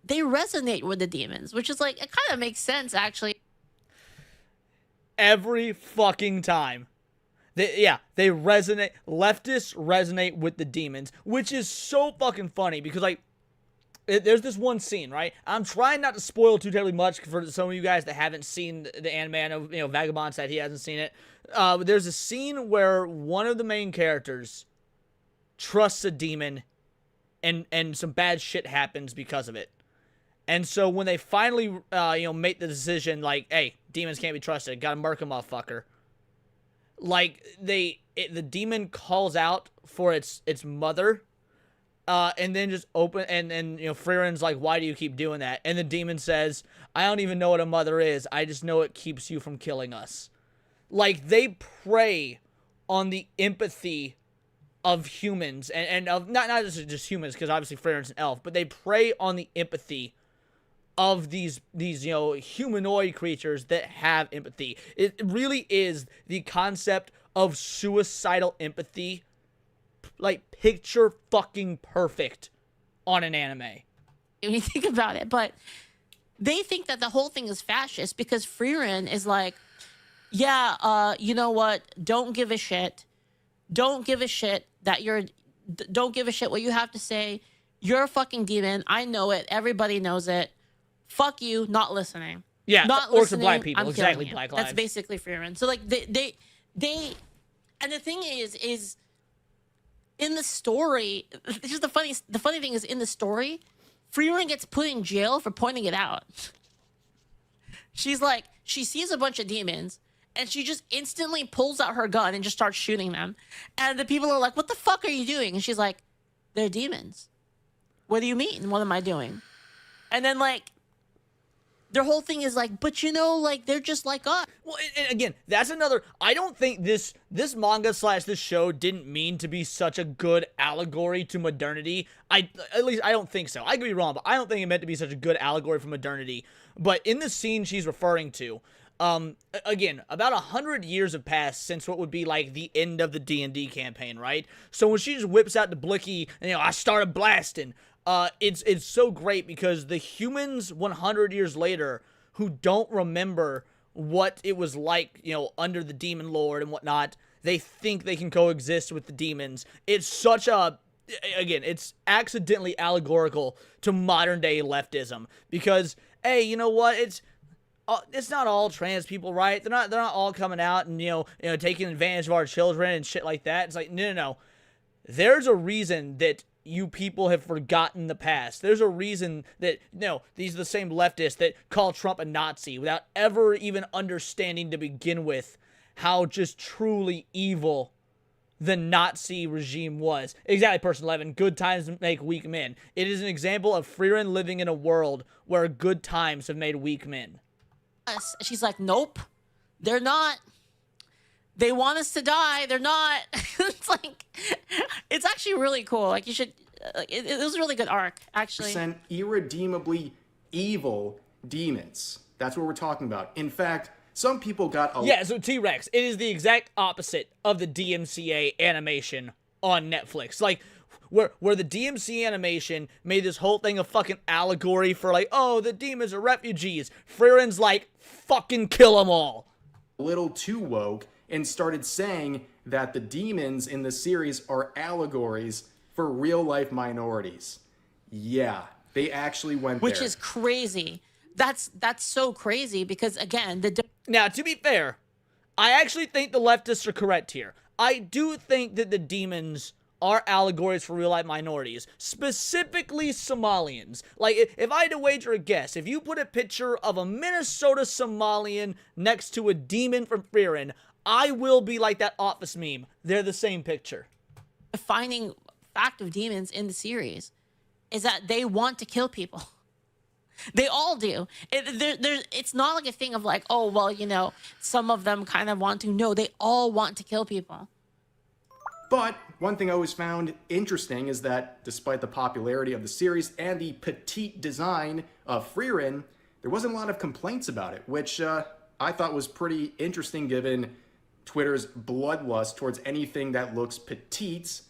resonate with the demons, which is like, it kind of makes sense actually. Every fucking time. They resonate. Leftists resonate with the demons, which is so fucking funny because, like, there's this one scene, right? I'm trying not to spoil too terribly much for some of you guys that haven't seen the anime. I know, Vagabond said he hasn't seen it. There's a scene where one of the main characters trusts a demon, and some bad shit happens because of it. And so when they finally, make the decision, like, hey, demons can't be trusted, gotta murk a motherfucker. Like, the demon calls out for its mother, and then just Frieren's like, why do you keep doing that? And the demon says, I don't even know what a mother is, I just know it keeps you from killing us. Like, they prey on the empathy of humans, and of, not just humans, because obviously Frieren's an elf, but they prey on the empathy of these humanoid creatures that have empathy. It really is the concept of suicidal empathy, like, picture fucking perfect on an anime. When you think about it, but they think that the whole thing is fascist because Frieren is like, yeah, you know what? Don't give a shit. Don't give a shit that don't give a shit what you have to say. You're a fucking demon. I know it. Everybody knows it. Fuck you, not listening. Yeah, not or listening, to black people. I'm Exactly, killing you. Black Lives. That's basically Frieren. So, like, they, and the thing is in the story, just the funny thing is, in the story, Frieren gets put in jail for pointing it out. She's like, she sees a bunch of demons, and she just instantly pulls out her gun and just starts shooting them. And the people are like, what the fuck are you doing? And she's like, they're demons. What do you mean? What am I doing? And then, like, their whole thing is like, but like, they're just like us. Well, and again, that's another. I don't think this manga / this show didn't mean to be such a good allegory to modernity. At least I don't think so. I could be wrong, but I don't think it meant to be such a good allegory for modernity. But in the scene she's referring to, again, about 100 years have passed since what would be like the end of the D&D campaign, right? So when she just whips out the blicky, and I started blasting. It's so great because the humans 100 years later who don't remember what it was like, under the demon lord and whatnot, they think they can coexist with the demons. It's such a, again, it's accidentally allegorical to modern day leftism because, hey, you know what? It's not all trans people, right? They're not all coming out and, taking advantage of our children and shit like that. It's like, no. There's a reason that you people have forgotten the past. There's a reason that, these are the same leftists that call Trump a Nazi without ever even understanding to begin with how just truly evil the Nazi regime was. Exactly, Person 11. Good times make weak men. It is an example of Frieren living in a world where good times have made weak men. She's like, nope, they're not. They want us to die. They're not. It's like, it's actually really cool. Like, you should, it was a really good arc, actually. Irredeemably evil demons. That's what we're talking about. In fact, some people got Yeah, so T-Rex, it is the exact opposite of the DMCA animation on Netflix. Like, where the DMCA animation made this whole thing a fucking allegory for, like, oh, the demons are refugees. Frieren's like, fucking kill them all. A little too woke and started saying that the demons in the series are allegories for real-life minorities. Yeah, they actually went there. Which is crazy. That's so crazy because, again, Now, to be fair, I actually think the leftists are correct here. I do think that the demons are allegories for real-life minorities, specifically Somalians. Like, if I had to wager a guess, if you put a picture of a Minnesota Somalian next to a demon from Frieren, I will be like that Office meme. They're the same picture. defining fact of demons in the series is that they want to kill people. They all do. It's not like a thing of like, oh, well, you know, some of them kind of want to. No, they all want to kill people. But one thing I always found interesting is that despite the popularity of the series and the petite design of Frieren, there wasn't a lot of complaints about it, which I thought was pretty interesting given Twitter's bloodlust towards anything that looks petite.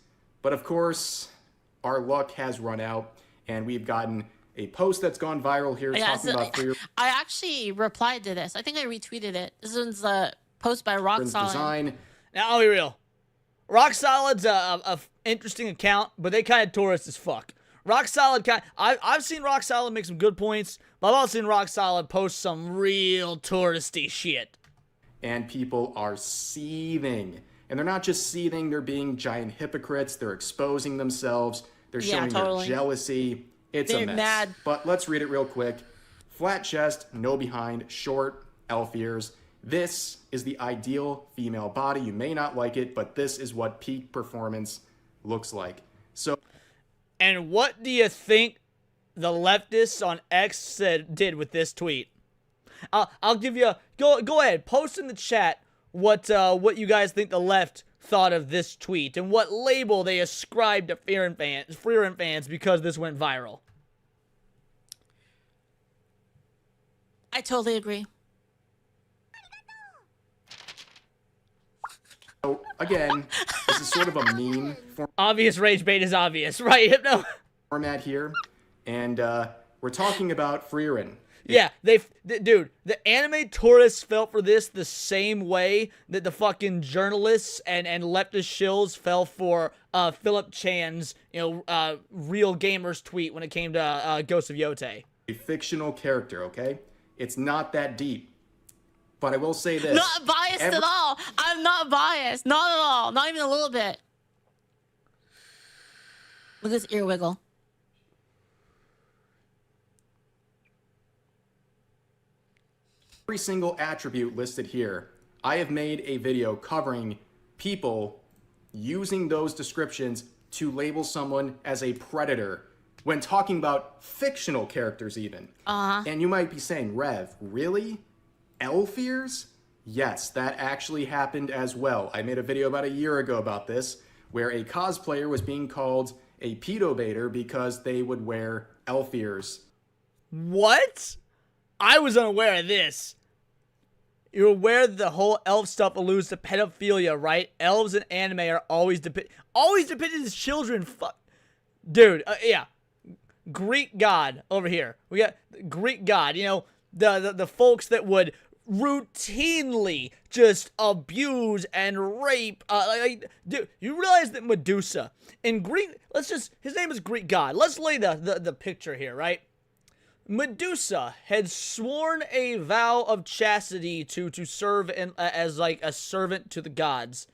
But of course, our luck has run out, and we've gotten a post that's gone viral here talking about Frieren. I actually replied to this. I think I retweeted it. This one's a post by Rock Solid. Design. Now, I'll be real. Rock Solid's a interesting account, but they kind of tourist as fuck. Rock Solid I've seen Rock Solid make some good points, but I've also seen Rock Solid post some real touristy shit. And people are seething. And they're not just seething, they're being giant hypocrites. They're exposing themselves. They're showing their jealousy. It's a mess. Mad. But let's read it real quick. Flat chest, no behind, short, elf ears. This is the ideal female body. You may not like it, but this is what peak performance looks like. So, and what do you think the leftists on X did with this tweet? I'll give you go ahead, post in the chat what you guys think the left thought of this tweet and what label they ascribed to Frieren fans because this went viral. I totally agree. So again, this is sort of a meme obvious rage bait is obvious, right, Hypno? Format here, and we're talking about Frieren. Yeah, dude, the anime tourists fell for this the same way that the fucking journalists and leftist shills fell for Philip Chan's, real gamers tweet when it came to Ghost of Yote. A fictional character, okay? It's not that deep. But I will say this. Not biased at all. I'm not biased. Not at all. Not even a little bit. Look at this ear wiggle. Every single attribute listed here, I have made a video covering people using those descriptions to label someone as a predator when talking about fictional characters even. And you might be saying, Rev, really? Elf ears? Yes, that actually happened as well. I made a video about a year ago about this, where a cosplayer was being called a pedobaiter because they would wear elf ears. What? I was unaware of this. You're aware that the whole elf stuff alludes to pedophilia, right? Elves in anime are always depicted as children. Dude, yeah. Greek god over here. We got Greek god, the folks that would routinely just abuse and rape. Dude, you realize that Medusa in Greek, his name is Greek god. Let's lay the picture here, right? Medusa had sworn a vow of chastity to serve as like a servant to the gods.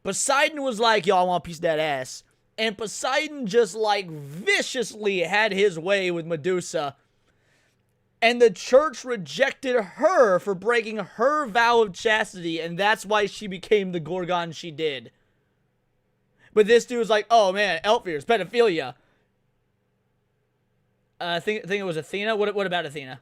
Poseidon was like, yo, I want a piece of that ass. And Poseidon just like viciously had his way with Medusa. And the church rejected her for breaking her vow of chastity, and that's why she became the Gorgon she did. But this dude was like, oh man, elf ears, pedophilia. I think it was Athena. What about Athena?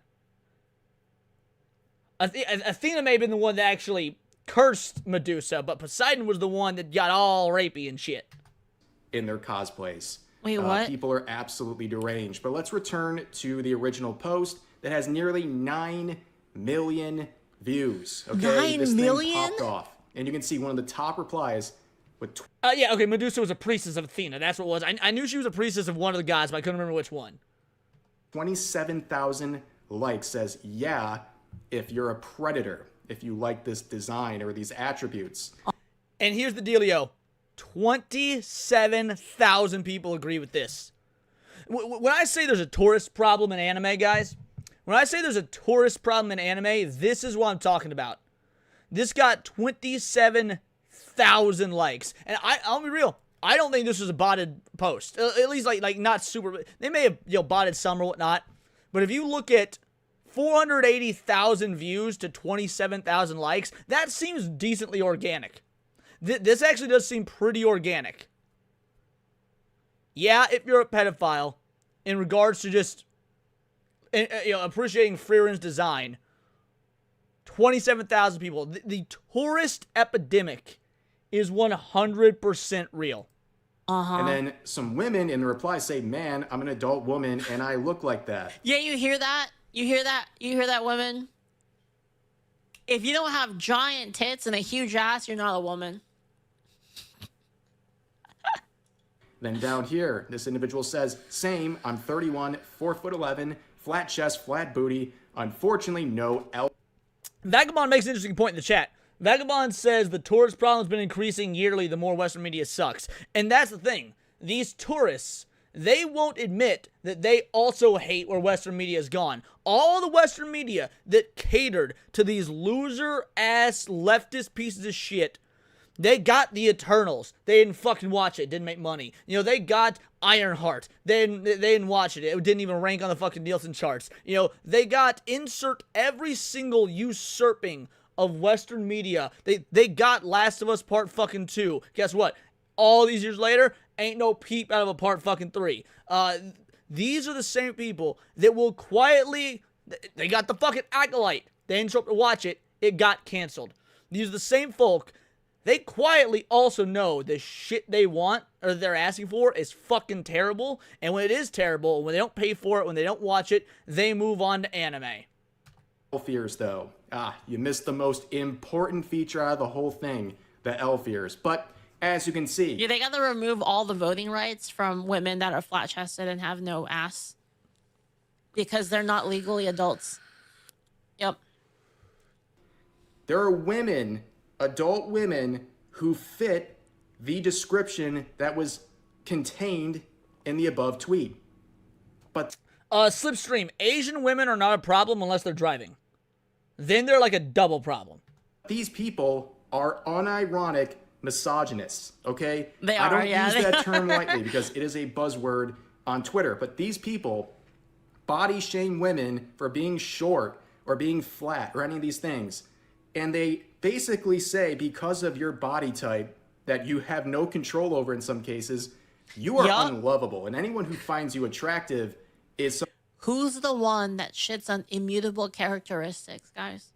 Athena may have been the one that actually cursed Medusa, but Poseidon was the one that got all rapey and shit. In their cosplays. Wait, what? People are absolutely deranged. But let's return to the original post that has nearly 9 million views. Okay, 9 million? Thing popped off. And you can see one of the top replies with yeah, okay, Medusa was a priestess of Athena. That's what it was. I knew she was a priestess of one of the gods, but I couldn't remember which one. 27,000 likes says, yeah, if you're a predator, if you like this design or these attributes. And here's the dealio. 27,000 people agree with this. When I say there's a tourist problem in anime, guys, when I say there's a tourist problem in anime, this is what I'm talking about. This got 27,000 likes. And I'll be real, I don't think this was a botted post. At least, like not super. They may have, botted some or whatnot. But if you look at 480,000 views to 27,000 likes, that seems decently organic. This actually does seem pretty organic. Yeah, if you're a pedophile, in regards to just appreciating Frieren's design, 27,000 people. The tourist epidemic is 100% real. And then some women in the reply say, man, I'm an adult woman and I look like that. Yeah, you hear that? You hear that? You hear that, women? If you don't have giant tits and a huge ass, you're not a woman. Then down here, this individual says, same, I'm 31, 4'11", flat chest, flat booty, unfortunately no L. Vagabond makes an interesting point in the chat. Vagabond says the tourist problem has been increasing yearly the more Western media sucks. And that's the thing. These tourists, they won't admit that they also hate where Western media has gone. All the Western media that catered to these loser-ass leftist pieces of shit, they got the Eternals. They didn't fucking watch it. Didn't make money. They got Ironheart. They didn't watch it. It didn't even rank on the fucking Nielsen charts. They got insert every single usurping of Western media. They got Last of Us Part fucking 2. Guess what? All these years later, ain't no peep out of a Part fucking 3. These are the same people that will quietly... They got the fucking Acolyte. They didn't show up to watch it. It got canceled. These are the same folk. They quietly also know the shit they want or they're asking for is fucking terrible. And when it is terrible, when they don't pay for it, when they don't watch it, they move on to anime. Fears, though. You missed the most important feature out of the whole thing, the L fears. But as you can see... Yeah, they gotta remove all the voting rights from women that are flat-chested and have no ass. Because they're not legally adults. Yep. There are women... adult women who fit the description that was contained in the above tweet. But Slipstream, Asian women are not a problem unless they're driving. Then they're like a double problem. These people are unironic misogynists, okay? They are, I don't yeah. use that term lightly because it is a buzzword on Twitter, but these people body shame women for being short or being flat or any of these things. And they basically say, because of your body type that you have no control over in some cases, you are unlovable. And anyone who finds you attractive is... Who's the one that shits on immutable characteristics, guys?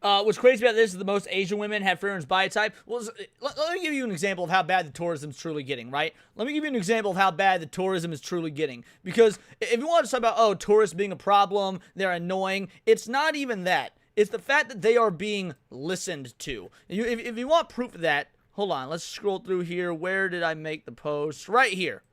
What's crazy about this is the most Asian women have Frieren's body type. Well, let me give you an example of how bad the tourism is truly getting, right? Let me give you an example of how bad the tourism is truly getting. Because if you want to talk about, oh, tourists being a problem, they're annoying, it's not even that. It's the fact that they are being listened to. If you want proof of that, hold on, let's scroll through here. Where did I make the post? Right here.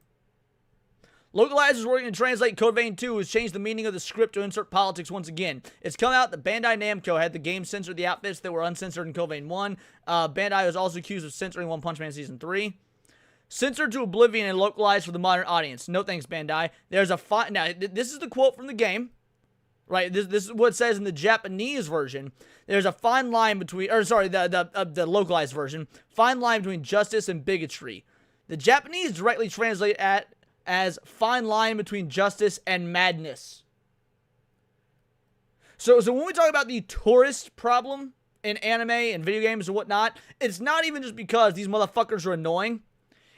Localizers working to translate Code Vein 2 has changed the meaning of the script to insert politics once again. It's come out that Bandai Namco had the game censor the outfits that were uncensored in Code Vein 1. Bandai was also accused of censoring One Punch Man Season 3. Censored to oblivion and localized for the modern audience. No thanks, Bandai. There's a now, this is the quote from the game. Right, this is what it says in the Japanese version. There's a fine line between, or sorry, the localized version, fine line between justice and bigotry. The Japanese directly translate as fine line between justice and madness. So when we talk about the tourist problem in anime and video games and whatnot, it's not even just because these motherfuckers are annoying.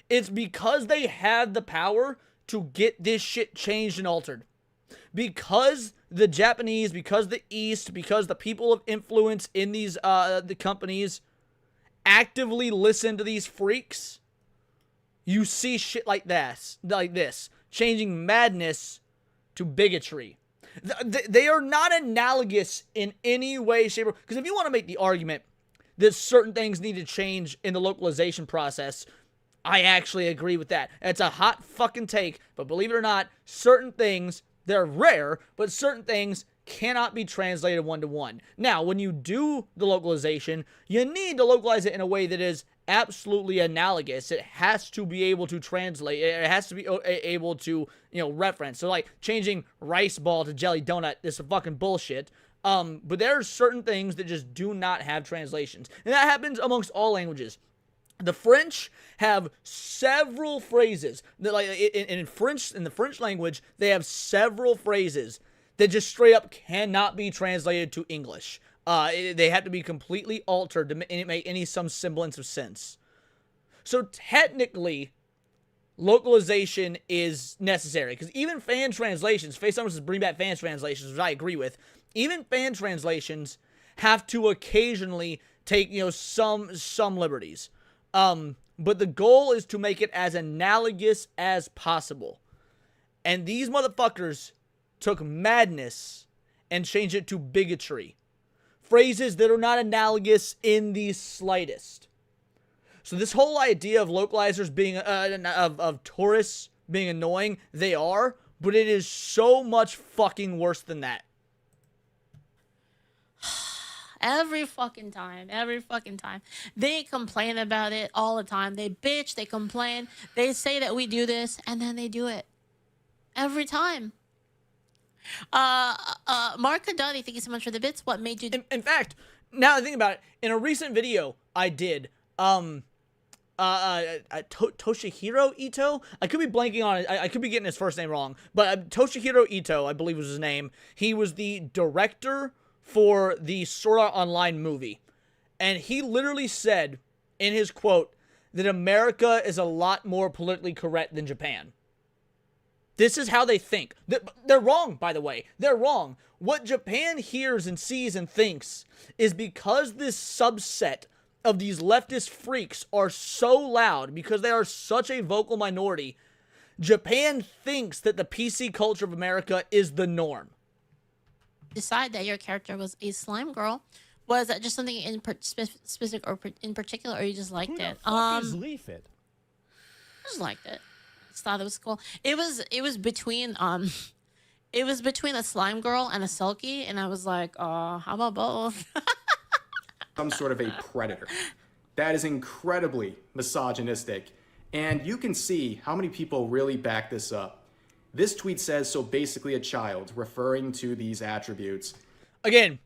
It's because they have the power to get this shit changed and altered. Because the Japanese, because the East, because the people of influence in these the companies actively listen to these freaks, you see shit like this, changing madness to bigotry. They are not analogous in any way, shape, or... Because if you want to make the argument that certain things need to change in the localization process, I actually agree with that. It's a hot fucking take, but believe it or not, certain things... They're rare, but certain things cannot be translated one-to-one. Now, when you do the localization, you need to localize it in a way that is absolutely analogous. It has to be able to translate. It has to be able to, reference. So, like, changing rice ball to jelly donut is some fucking bullshit. But there are certain things that just do not have translations. And that happens amongst all languages. The French have several phrases that, like, in the French language, they have several phrases that just straight up cannot be translated to English. They have to be completely altered to make some semblance of sense. So technically, localization is necessary, because even fan translations, Face Summers bring back fan translations, which I agree with. Even fan translations have to occasionally take, some liberties. But the goal is to make it as analogous as possible. And these motherfuckers took madness and changed it to bigotry. Phrases that are not analogous in the slightest. So this whole idea of localizers being, of tourists being annoying, they are, but it is so much fucking worse than that. Every fucking time. They complain about it all the time. They bitch, they complain, they say that we do this, and then they do it. Every time. Mark Kadani, thank you so much for the bits. What made you... In fact, now that I think about it, in a recent video I did, Toshihiro Ito? I could be blanking on it. I could be getting his first name wrong. But Toshihiro Ito, I believe was his name. He was the director for the Sword Art Online movie. And he literally said, in his quote, that America is a lot more politically correct than Japan. This is how they think. They're wrong, by the way. They're wrong. What Japan hears and sees and thinks is because this subset of these leftist freaks are so loud, because they are such a vocal minority, Japan thinks that the PC culture of America is the norm. Decide that your character was a slime girl. Was that just something in specific or in particular, or you just liked it? Leaf it. I just liked it. Just thought it was cool. It was between a slime girl and a Selkie, and I was like, how about both? Some sort of a predator. That is incredibly misogynistic, and you can see how many people really back this up. This tweet says, so basically a child, referring to these attributes. Again,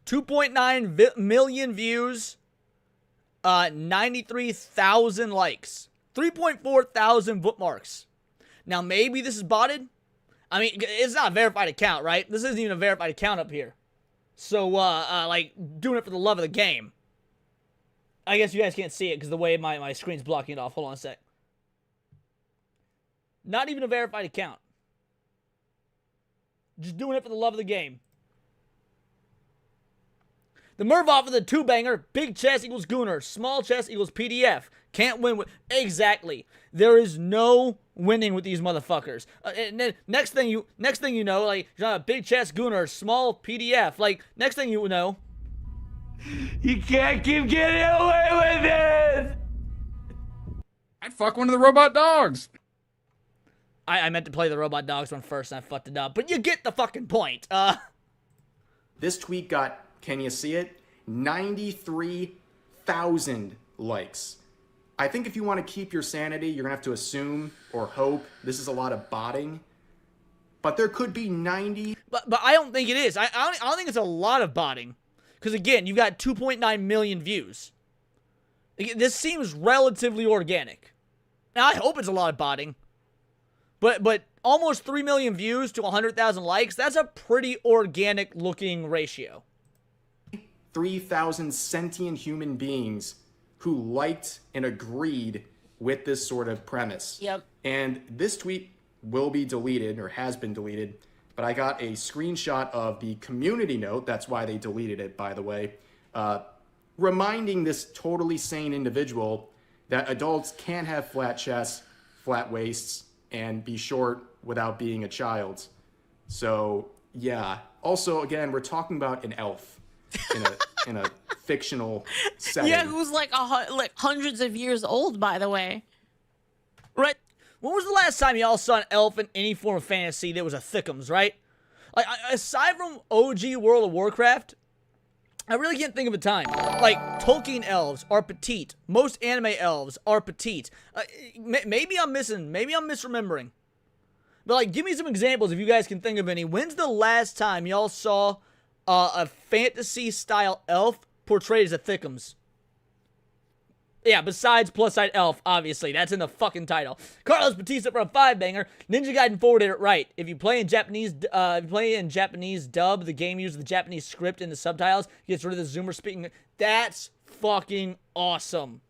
2.9 million views, 93,000 likes, 3.4 thousand bookmarks. Now, maybe this is botted. I mean, it's not a verified account, right? This isn't even a verified account up here. So, like, doing it for the love of the game. I guess you guys can't see it because the way my screen's blocking it off. Hold on a sec. Not even a verified account. Just doing it for the love of the game. The Mervoff of the two-banger, big chest equals Gooner, small chest equals PDF. Can't win with... Exactly. There is no winning with these motherfuckers. And then next thing you know, like, big chest Gooner, small PDF. Like, next thing you know... You can't keep getting away with it! I'd fuck one of the robot dogs. I meant to play the robot dogs one first and I fucked it up. But you get the fucking point. This tweet got... Can you see it? 93,000 likes. I think if you want to keep your sanity, you're going to have to assume or hope this is a lot of botting. But there could be 90... But I don't think it is. I don't think it's a lot of botting. Because again, you've got 2.9 million views. This seems relatively organic. Now, I hope it's a lot of botting. But almost 3 million views to 100,000 likes, that's a pretty organic looking ratio. 3,000 sentient human beings who liked and agreed with this sort of premise. Yep. And this tweet will be deleted, or has been deleted, but I got a screenshot of the community note, that's why they deleted it, by the way, reminding this totally sane individual that adults can have flat chests, flat waists, and be short without being a child. So, yeah. Also, again, we're talking about an elf in a fictional setting. Yeah, who's like hundreds of years old, by the way. Right? When was the last time y'all saw an elf in any form of fantasy that was a thickums, right? Like, aside from OG World of Warcraft, I really can't think of a time. Like, Tolkien elves are petite. Most anime elves are petite. Maybe I'm misremembering. But, like, give me some examples if you guys can think of any. When's the last time y'all saw a fantasy-style elf portrayed as a thickums? Yeah, besides plus-side elf, obviously. That's in the fucking title. Carlos Batista for a 5-banger. Ninja Gaiden 4 did it right. If you play in Japanese dub, the game uses the Japanese script in the subtitles, gets rid of the zoomer speaking. That's fucking awesome.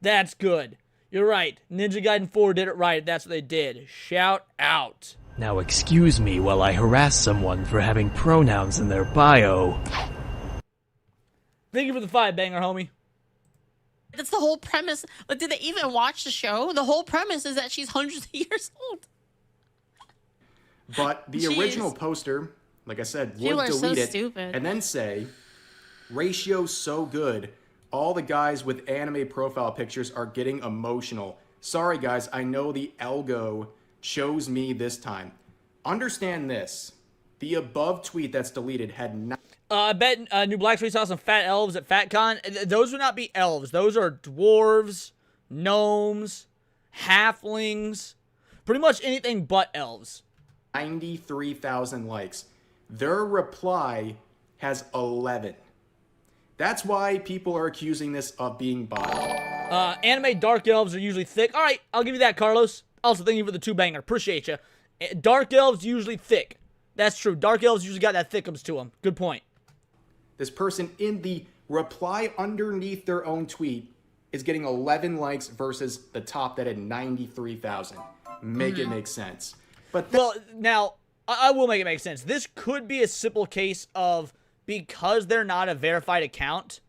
That's good. You're right. Ninja Gaiden 4 did it right. That's what they did. Shout out. Now excuse me while I harass someone for having pronouns in their bio. Thank you for the 5-banger, homie. That's the whole premise. But did they even watch the show? The whole premise is that she's hundreds of years old. But the original poster, like I said, would delete it stupid. and then say, ratio so good, all the guys with anime profile pictures are getting emotional. Sorry guys, I know the algo chose me this time. Understand this. The above tweet that's deleted had not... I bet New Black Street saw some fat elves at FatCon. Those would not be elves. Those are dwarves, gnomes, halflings, pretty much anything but elves. 93,000 likes. Their reply has 11. That's why people are accusing this of being botched. Anime dark elves are usually thick. All right, I'll give you that, Carlos. Also, thank you for the 2-banger. Appreciate you. Dark elves usually thick. That's true. Dark elves usually got that thickums to them. Good point. This person in the reply underneath their own tweet is getting 11 likes versus the top that had 93,000. Make it make sense. But well, now, I will make it make sense. This could be a simple case of, because they're not a verified account,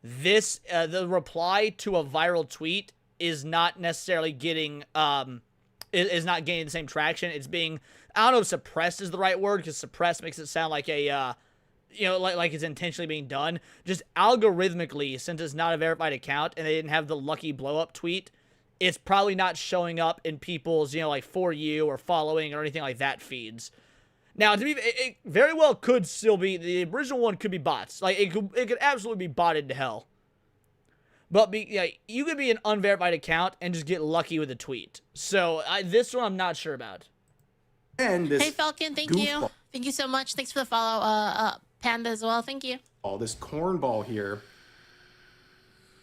this, the reply to a viral tweet is not necessarily getting, is not gaining the same traction. It's being, I don't know if suppressed is the right word, because suppressed makes it sound like a, you know, like it's intentionally being done. Just algorithmically, since it's not a verified account and they didn't have the lucky blow-up tweet, it's probably not showing up in people's, you know, like For You or following or anything like that feeds. Now, to be, it very well could still be, the original one could be bots. Like, it could absolutely be botted to hell. But you could be an unverified account and just get lucky with a tweet. So, this one I'm not sure about. And this hey, Falcon, thank you. Thank you so much. Thanks for the follow, Panda as well. Thank you. All this cornball here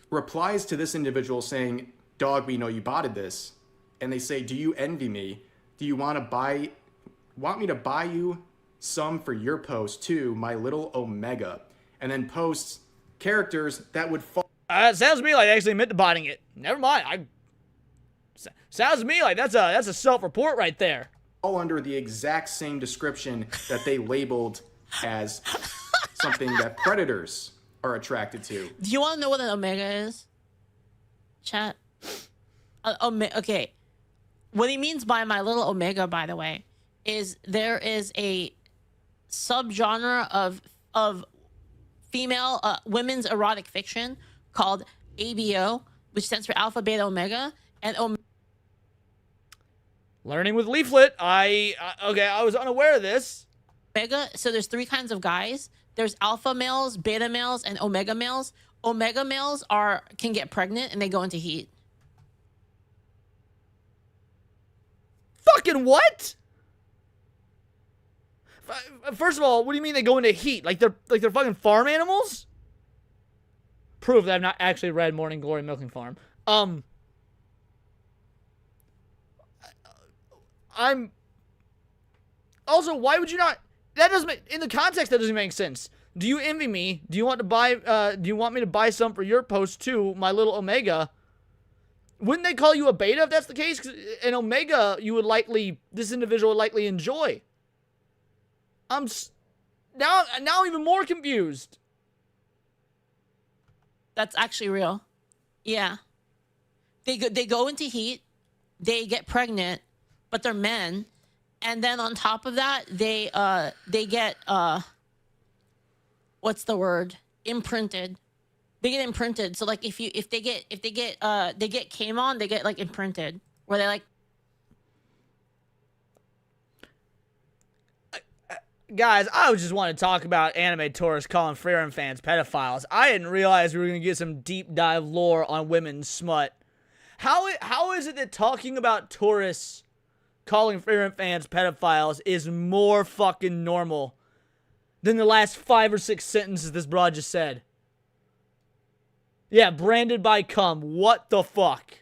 replies to this individual saying, "Dog, we know you botted this." And they say, "Do you envy me? Do you want me to buy you some for your post too, my little Omega?" And then posts characters that would fall. It sounds to me like they actually meant to botting it. Never mind. Sounds to me like that's a self-report right there. All under the exact same description that they labeled as something that predators are attracted to. Do you want to know what an Omega is? Chat. Okay. What he means by my little Omega, by the way, is there is a subgenre of female women's erotic fiction called ABO, which stands for Alpha Beta Omega, and Learning with Leaflet. Okay, I was unaware of this. Omega. So there's 3 kinds of guys. There's alpha males, beta males, and omega males. Omega males can get pregnant and they go into heat. Fucking what? First of all, what do you mean they go into heat? Like they're fucking farm animals? Proof that I've not actually read Morning Glory Milking Farm. Also, why would you not? That doesn't make, in the context, that doesn't make sense. Do you envy me? Do you want me to buy some for your post too, my little Omega? Wouldn't they call you a beta if that's the case? 'Cause an Omega, this individual would likely enjoy. Now I'm even more confused. That's actually real. Yeah. They go into heat, they get pregnant, but they're men, and then on top of that, they get what's the word? Imprinted. They get imprinted. So like if they get came on, they get like imprinted, where they like. Guys, I just want to talk about anime tourists calling Frieren fans pedophiles. I didn't realize we were going to get some deep dive lore on women's smut. How is it that talking about tourists calling Frieren fans pedophiles is more fucking normal than the last 5 or 6 sentences this broad just said? Yeah, branded by cum. What the fuck?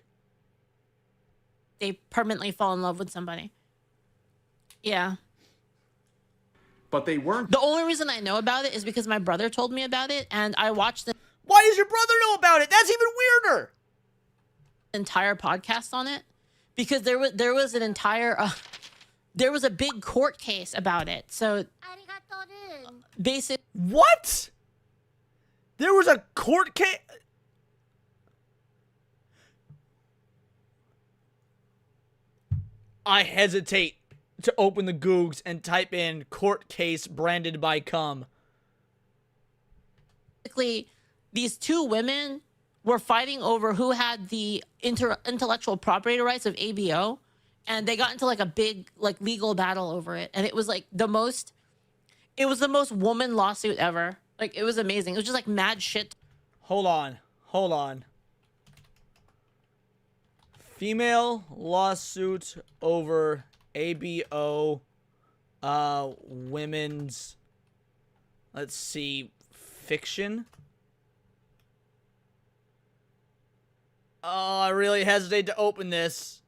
They permanently fall in love with somebody. Yeah. But they weren't. The only reason I know about it is because my brother told me about it, and I watched the Why does your brother know about it? That's even weirder. Entire podcast on it, because there was an entire there was a big court case about it. So basic. What? There was a court case. I hesitate to open the Googs and type in court case branded by cum. Basically, these two women were fighting over who had the intellectual property rights of ABO, and they got into like a big legal battle over it, and it was like the most woman lawsuit ever. Like, it was amazing. It was just like mad shit. Hold on. Female lawsuit over ABO women's, let's see, fiction. Oh, I really hesitate to open this.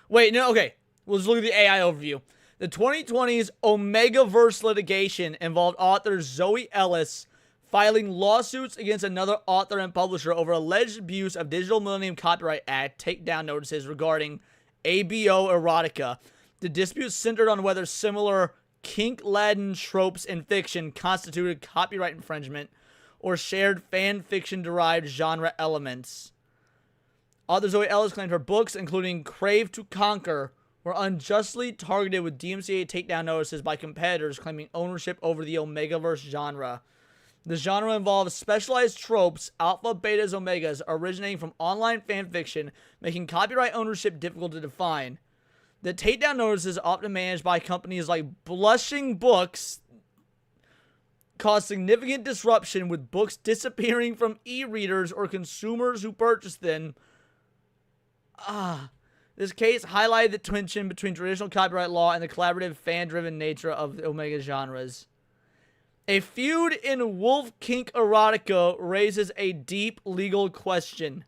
Wait, no, okay. We'll just look at the AI overview. The 2020's Omegaverse litigation involved author Zoe Ellis filing lawsuits against another author and publisher over alleged abuse of Digital Millennium Copyright Act takedown notices regarding ABO erotica. The dispute centered on whether similar kink-laden tropes in fiction constituted copyright infringement or shared fan fiction-derived genre elements. Author Zoe Ellis claimed her books, including Crave to Conquer, were unjustly targeted with DMCA takedown notices by competitors claiming ownership over the Omegaverse genre. The genre involves specialized tropes, alpha, betas, omegas, originating from online fanfiction, making copyright ownership difficult to define. The takedown notices, often managed by companies like Blushing Books, cause significant disruption, with books disappearing from e-readers or consumers who purchase them. This case highlighted the tension between traditional copyright law and the collaborative, fan-driven nature of the Omega genres. A feud in wolf kink erotica raises a deep legal question.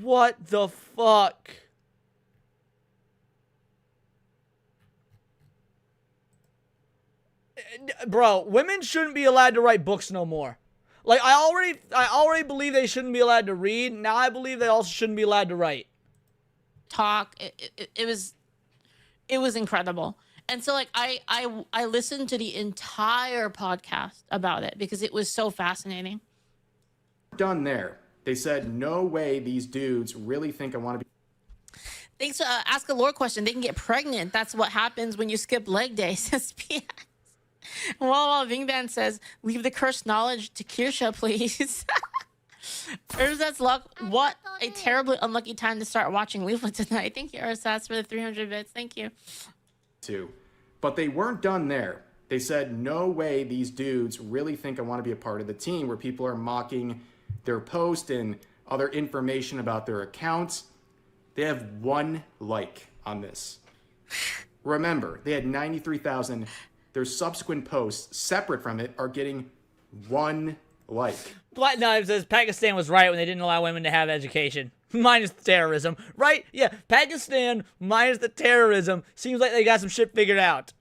What the fuck? Bro, women shouldn't be allowed to write books no more. Like, I already believe they shouldn't be allowed to read. Now I believe they also shouldn't be allowed to write. It was incredible. And so, like, I listened to the entire podcast about it because it was so fascinating. Done there. They said, no way these dudes really think I want to be. Thanks to Ask a Lore question. They can get pregnant. That's what happens when you skip leg day, says PS. While Vingban says, leave the cursed knowledge to Kirsha, please. Urzat's luck. What a terribly unlucky time to start watching Leaflet tonight. Thank you, Urzat's, for the 300 bits. Thank you. But they weren't done there. They said, no way these dudes really think I want to be a part of the team where people are mocking their post and other information about their accounts. They have 1 like on this. Remember, they had 93,000. Their subsequent posts, separate from it, are getting 1 like. Black Knife says Pakistan was right when they didn't allow women to have education. Minus the terrorism. Right? Yeah, Pakistan minus the terrorism. Seems like they got some shit figured out.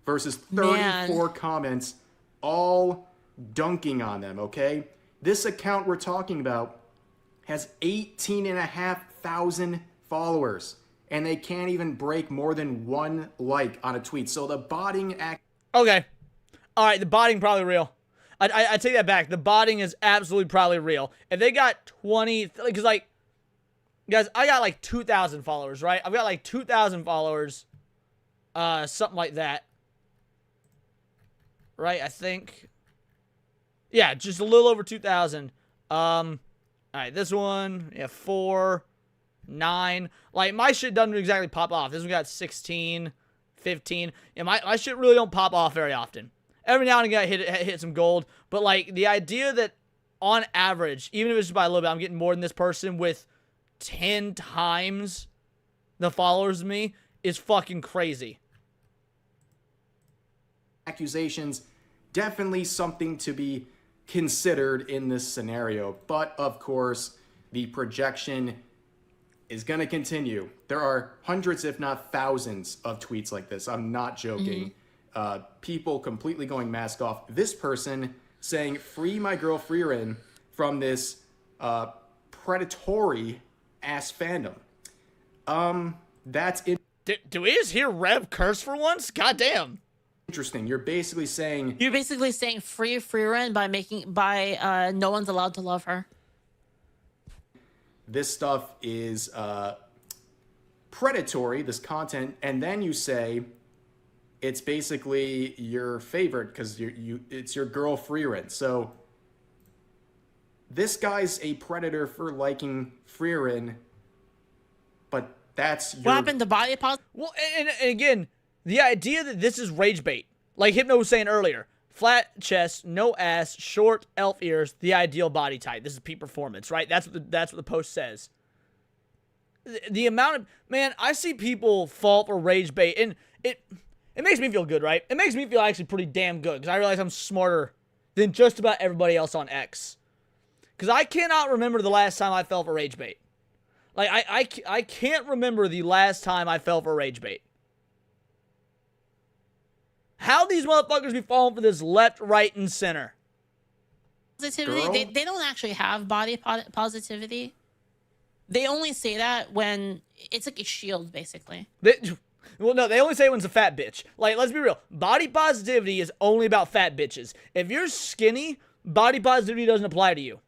Versus 34 comments, all dunking on them, okay? This account we're talking about has 18,500 followers, and they can't even break more than 1 like on a tweet. So the botting act. Okay. All right, the botting probably real. I take that back. The botting is absolutely probably real. If they got 20, because like, guys, I got like 2,000 followers, right? I've got like 2,000 followers, something like that, right? I think, yeah, just a little over 2,000. All right, this one, yeah, 4. 9. Like, my shit doesn't exactly pop off. This one got 16, 15. And my shit really don't pop off very often. Every now and again, I hit some gold. But, like, the idea that on average, even if it's just by a little bit, I'm getting more than this person with 10 times the followers of me is fucking crazy. Accusations, definitely something to be considered in this scenario. But, of course, the projection is going to continue. There are hundreds, if not thousands, of tweets like this. I'm not joking. People completely going mask off. This person saying, free my girl Frieren from this predatory ass fandom. That's it. Do we just hear Rev curse for once? Goddamn. Interesting. You're basically saying free Frieren by no one's allowed to love her. This stuff is predatory, this content, and then you say it's basically your favorite because it's your girl Frieren. So this guy's a predator for liking Frieren, but that's your... What happened to body positive? Well, and again, the idea that this is rage bait, like Hypno was saying earlier, flat chest, no ass, short elf ears, the ideal body type. This is peak performance, right? That's what the post says. The amount of... Man, I see people fall for rage bait, and it makes me feel good, right? It makes me feel actually pretty damn good, because I realize I'm smarter than just about everybody else on X. Because I cannot remember the last time I fell for rage bait. Like, I can't remember the last time I fell for rage bait. How these motherfuckers be falling for this left, right, and center? Positivity, they don't actually have body positivity. They only say that when it's like a shield, basically. Well, no, they only say it when it's a fat bitch. Like, let's be real. Body positivity is only about fat bitches. If you're skinny, body positivity doesn't apply to you.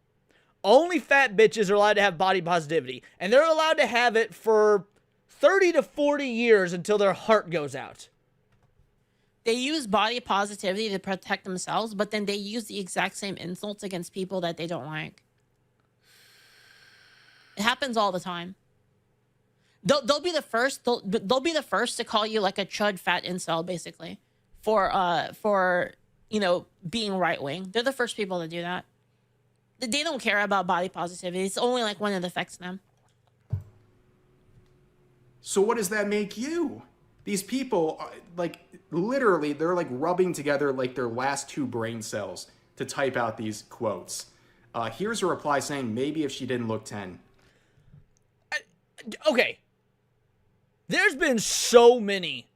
Only fat bitches are allowed to have body positivity. And they're allowed to have it for 30 to 40 years until their heart goes out. They use body positivity to protect themselves, but then they use the exact same insults against people that they don't like. It happens all the time. They'll be the first. They'll be the first to call you like a chud fat incel, basically, for you know, being right wing. They're the first people to do that. They don't care about body positivity. It's only like when it affects them. So what does that make you? These people, like, literally, they're like rubbing together like their last 2 brain cells to type out these quotes. Here's a reply saying, maybe if she didn't look 10. Okay. There's been so many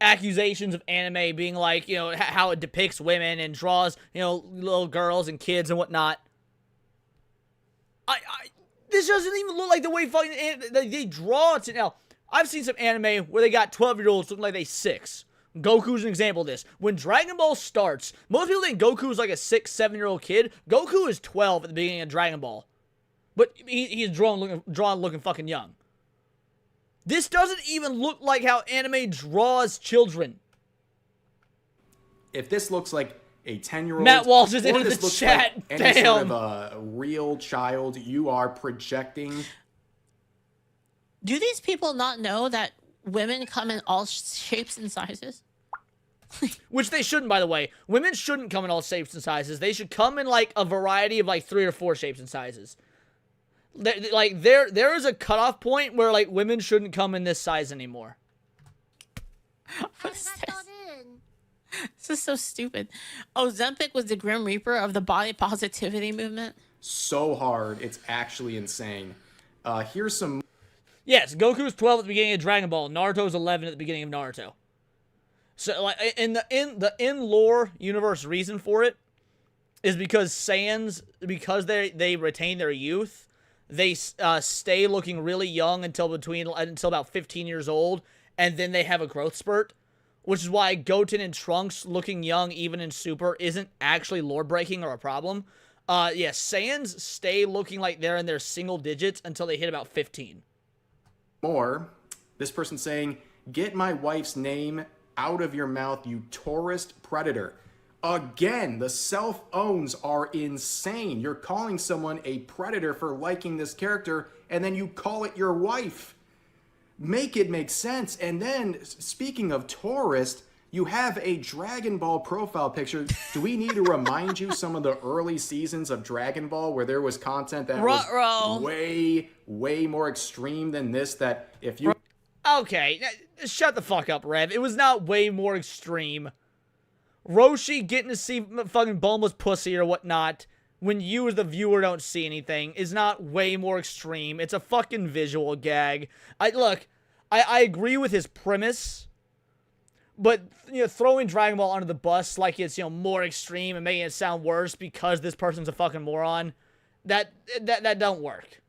accusations of anime being like, you know, how it depicts women and draws, you know, little girls and kids and whatnot. This doesn't even look like the way fucking they draw it now. I've seen some anime where they got 12-year-olds looking like they 6. Goku's an example of this. When Dragon Ball starts, most people think Goku's like a 6, 7-year-old kid. Goku is 12 at the beginning of Dragon Ball. But he's drawn looking fucking young. This doesn't even look like how anime draws children. If this looks like a 10-year-old... Matt Walsh is in the Like chat. any Damn. sort of a real child, you are projecting... Do these people not know that women come in all shapes and sizes? Which they shouldn't, by the way. Women shouldn't come in all shapes and sizes. They should come in like a variety of like 3 or 4 shapes and sizes. Like there is a cutoff point where like women shouldn't come in this size anymore. What is this? This is so stupid. Ozempic was the Grim Reaper of the body positivity movement. So hard, it's actually insane. Here's some... Yes, Goku's 12 at the beginning of Dragon Ball. Naruto's 11 at the beginning of Naruto. So, like, in the in-lore universe reason for it is because Saiyans, because they retain their youth, they stay looking really young until about 15 years old, and then they have a growth spurt. Which is why Goten and Trunks looking young even in Super isn't actually lore-breaking or a problem. Saiyans stay looking like they're in their single digits until they hit about 15. More, this person saying, get my wife's name out of your mouth, you tourist predator. Again, the self-owns are insane. You're calling someone a predator for liking this character, and then you call it your wife. Make it make sense. And then, speaking of tourist, you have a Dragon Ball profile picture. Do we need to remind you some of the early seasons of Dragon Ball where there was content that was way, way more extreme than this, that if you... Okay, shut the fuck up, Rev. It was not way more extreme. Roshi getting to see fucking Bulma's pussy or whatnot when you as the viewer don't see anything is not way more extreme. It's a fucking visual gag. I agree with his premise, but throwing Dragon Ball under the bus like it's more extreme and making it sound worse because this person's a fucking moron, that don't work.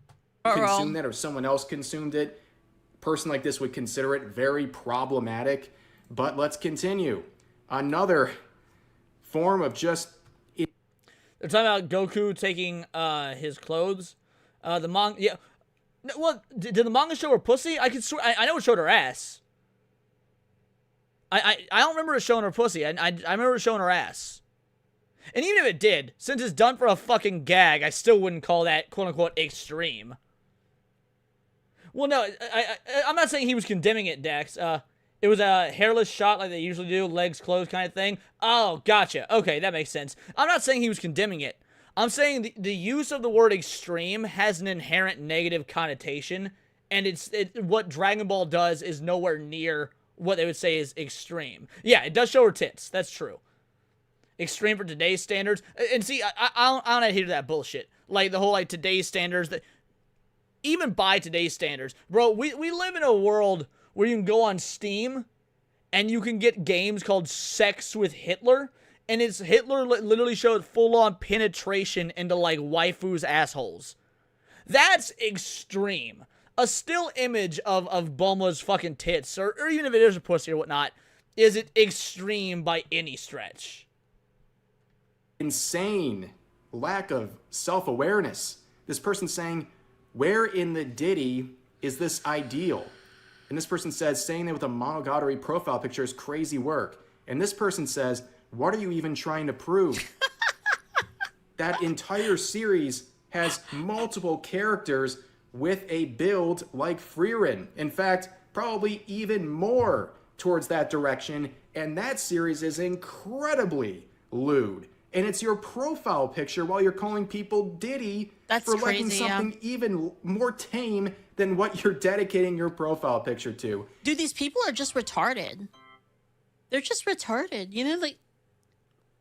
Consumed that or someone else consumed it, person like this would consider it very problematic. But let's continue. Another form of just... They're talking about Goku taking his clothes. The manga... Yeah. Well, did the manga show her pussy? I know it showed her ass. I don't remember it showing her pussy. I remember it showing her ass. And even if it did, since it's done for a fucking gag, I still wouldn't call that quote-unquote extreme. Well, no, I'm not saying he was condemning it, Dex. It was a hairless shot like they usually do, legs closed kind of thing. Oh, gotcha. Okay, that makes sense. I'm not saying he was condemning it. I'm saying the use of the word extreme has an inherent negative connotation, and what Dragon Ball does is nowhere near what they would say is extreme. Yeah, it does show her tits. That's true. Extreme for today's standards. And see, I don't adhere to that bullshit. Like, the whole, today's standards. Even by today's standards. Bro, we live in a world where you can go on Steam and you can get games called Sex with Hitler, and it's Hitler literally showed full-on penetration into, waifus' assholes. That's extreme. A still image of Bulma's fucking tits, or even if it is a pussy or whatnot, is it extreme by any stretch? Insane lack of self-awareness. This person saying, where in the ditty is this ideal? And this person says, saying that with a Monogatari profile picture is crazy work. And this person says, what are you even trying to prove? That entire series has multiple characters with a build like Frieren. In fact, probably even more towards that direction. And that series is incredibly lewd. And it's your profile picture while you're calling people ditty for liking something even more tame than what you're dedicating your profile picture to. Dude, these people are just retarded. They're just retarded.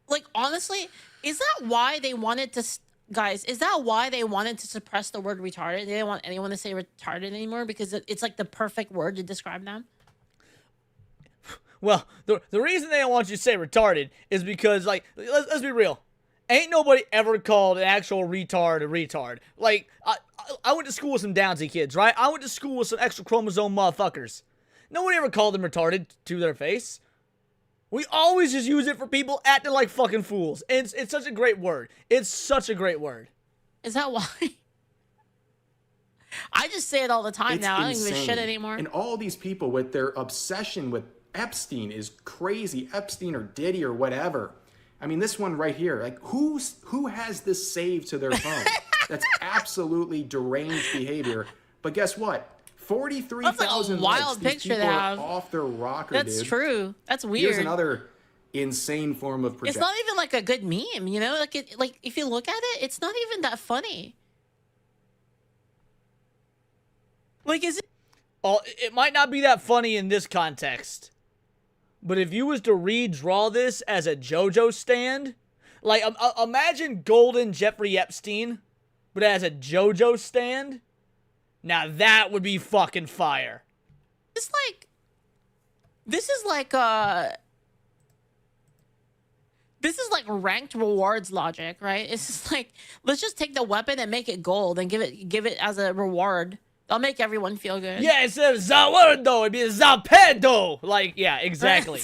Like honestly, is that why they wanted to... Guys, is that why they wanted to suppress the word retarded? They didn't want anyone to say retarded anymore because it's like the perfect word to describe them? Well, the reason they don't want you to say retarded is because, let's be real. Ain't nobody ever called an actual retard a retard. I went to school with some Downsy kids, right? I went to school with some extra chromosome motherfuckers. Nobody ever called them retarded to their face. We always just use it for people acting like fucking fools. And it's such a great word. It's such a great word. Is that why? I just say it all the time It's now. I don't insane. give a shit anymore. And all these people with their obsession with Epstein is crazy. Epstein or Diddy or whatever. I mean, this one right here, who has this saved to their phone? That's absolutely deranged behavior. But guess what? 43,000 likes. These people are off their rocker, dude. That's true. That's weird. Here's another insane form of projection. It's not even like a good meme, you know? Like if you look at it, it's not even that funny. Like, is it? Oh, it might not be that funny in this context. But if you was to redraw this as a JoJo stand, imagine Golden Jeffrey Epstein, but as a JoJo stand, now that would be fucking fire. It's like, this is like ranked rewards logic, right? It's just like, let's just take the weapon and make it gold and give it as a reward. I'll make everyone feel good. Yeah, instead of Zawardo, it'd be Zapedo. Yeah, exactly.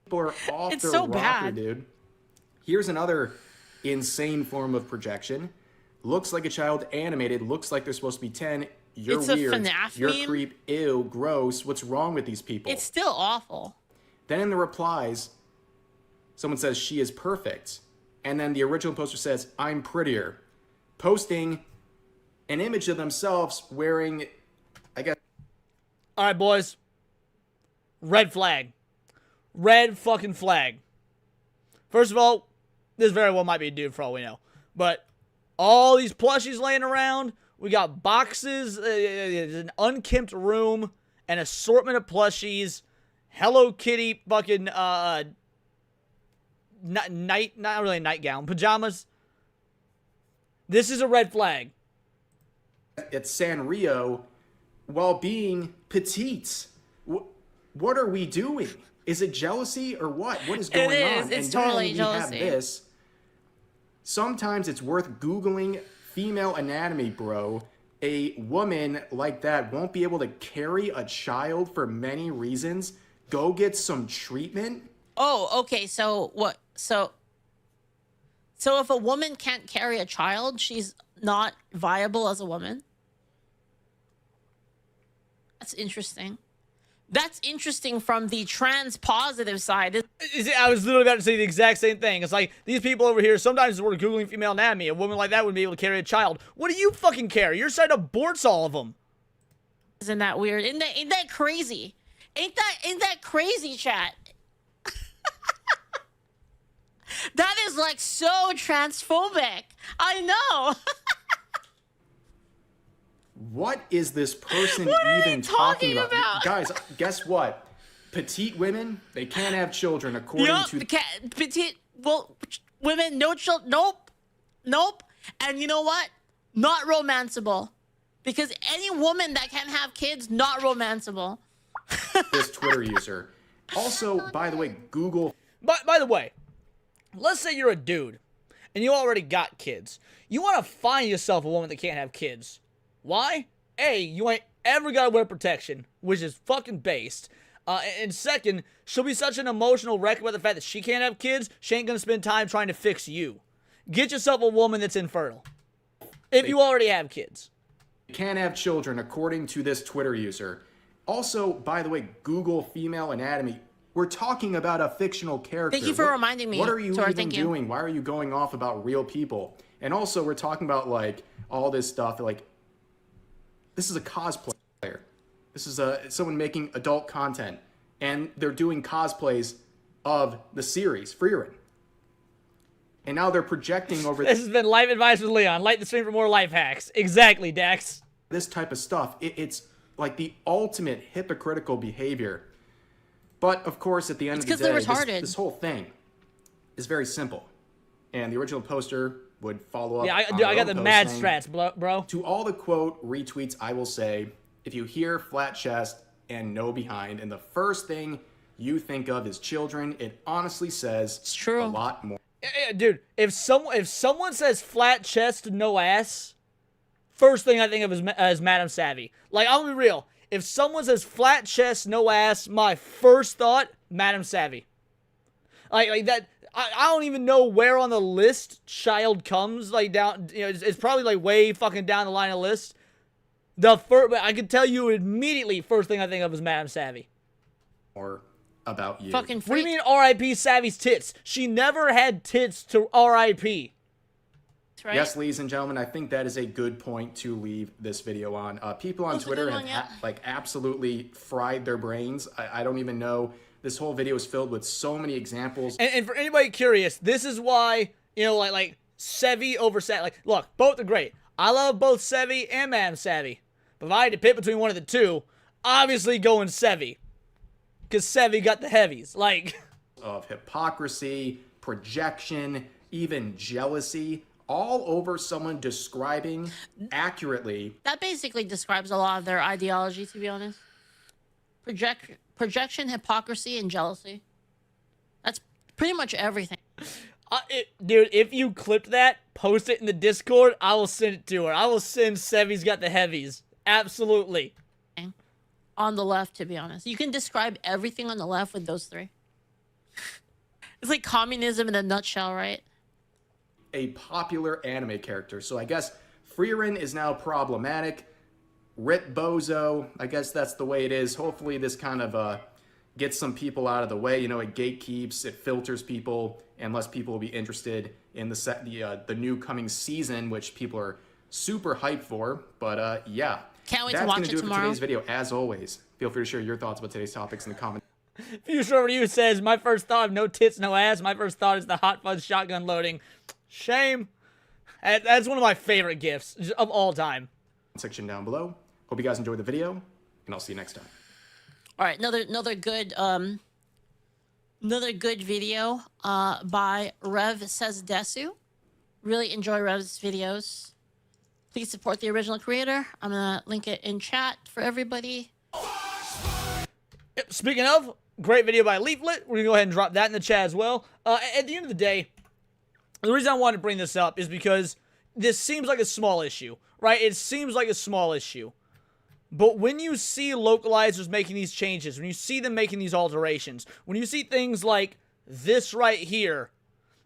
People are off It's their so rocker, bad. dude. Here's another insane form of projection. Looks like a child animated. Looks like they're supposed to be 10. You're It's a weird. FNAF You're meme. creep. Ew, gross. What's wrong with these people? It's still awful. Then in the replies, Someone says she is perfect. And then the original poster says, I'm prettier. Posting an image of themselves wearing, I guess. All right, boys. Red flag. Red fucking flag. First of all, this very well might be a dude for all we know. But all these plushies laying around. We got boxes, an unkempt room, an assortment of plushies, Hello Kitty fucking, not really a nightgown, pajamas. This is a red flag. At Sanrio while being petite. What are we doing? Is it jealousy or what? What is going on? It's and totally then jealousy. We have this. Sometimes it's worth Googling female anatomy, bro. A woman like that won't be able to carry a child for many reasons. Go get some treatment. Oh, okay. So what? So if a woman can't carry a child, she's not viable as a woman? That's interesting. That's interesting from the trans positive side. I was literally about to say the exact same thing. It's like, these people over here, sometimes we're Googling female anatomy. A woman like that wouldn't be able to carry a child. What do you fucking care? Your side aborts all of them. Isn't that weird? Isn't that crazy? Ain't that crazy, chat? That is like so transphobic. I know. What is this person What are even they talking about? Guys, guess what? Petite women, they can't have children according to... Petite, well, women, no children, nope. And you know what? Not romanceable. Because any woman that can have kids, not romanceable. This Twitter user. Also, by the way, Google... By the way, let's say you're a dude, and you already got kids. You want to find yourself a woman that can't have kids. Why? A, you ain't ever gotta wear protection, which is fucking based. And second, she'll be such an emotional wreck about the fact that she can't have kids, she ain't gonna spend time trying to fix you. Get yourself a woman that's infertile. If you already have kids. Can't have children, according to this Twitter user. Also, by the way, Google female anatomy. We're talking about a fictional character. Thank you for reminding me. What are you Sorry, even doing? Why are you going off about real people? And also, we're talking about, like, all this stuff, like, this is a cosplayer. This is someone making adult content. And they're doing cosplays of the series, Frieren. And now they're projecting over... This has been Life Advice with Leon. Like the stream for more life hacks. Exactly, Dax. This type of stuff. It's like the ultimate hypocritical behavior. But, of course, at the end of the day, this whole thing is very simple. And the original poster would follow up. Yeah, I got the mad strats, bro. To all the quote retweets, I will say, if you hear flat chest and no behind, and the first thing you think of is children, it honestly says it's true. A lot more. Yeah, dude, if someone says flat chest, no ass, first thing I think of is Madam Savvy. Like, I'll be real. If someone says flat chest, no ass, my first thought, Madam Savvy. Like that. I don't even know where on the list child comes, like, down, you know, it's probably, like, way fucking down the line of the list. I can tell you immediately, first thing I think of is Madam Savvy. Or about you. What do you mean R.I.P. Savvy's tits? She never had tits to R.I.P. Right? Yes, ladies and gentlemen, I think that is a good point to leave this video on. People on Twitter have, like, absolutely fried their brains. I don't even know. This whole video is filled with so many examples. And for anybody curious, this is why, you know, like Sevy over Savvy. Like, look, both are great. I love both Sevy and Madam Savvy. But if I had to pick between one of the two, obviously going Sevy. Because Sevy got the heavies. Like... Of hypocrisy, projection, even jealousy, all over someone describing accurately. That basically describes a lot of their ideology, to be honest. Projection, hypocrisy, and jealousy. That's pretty much everything. Dude, if you clipped that, post it in the Discord, I will send it to her. I will send Sevy's got the heavies. Absolutely. On the left, to be honest. You can describe everything on the left with those three. It's like communism in a nutshell, right? A popular anime character. So I guess Frieren is now problematic. Rip Bozo, I guess that's the way it is. Hopefully this kind of gets some people out of the way. You know, it gatekeeps, it filters people, and less people will be interested in the new coming season, which people are super hyped for. But yeah, can't wait to that's watch gonna do it for tomorrow. today's video. As always, feel free to share your thoughts about today's topics in the comments. Future Over You says, my first thought of no tits, no ass. My first thought is the hot fuzz shotgun loading. Shame. That's one of my favorite gifts of all time. Section down below. Hope you guys enjoyed the video, and I'll see you next time. All right, another good video by Rev Says Desu. Really enjoy Rev's videos. Please support the original creator. I'm gonna link it in chat for everybody. Speaking of, great video by Leaflet. We're gonna go ahead and drop that in the chat as well. At the end of the day, the reason I wanted to bring this up is because this seems like a small issue, right? It seems like a small issue. But when you see localizers making these changes, when you see them making these alterations, when you see things like this right here,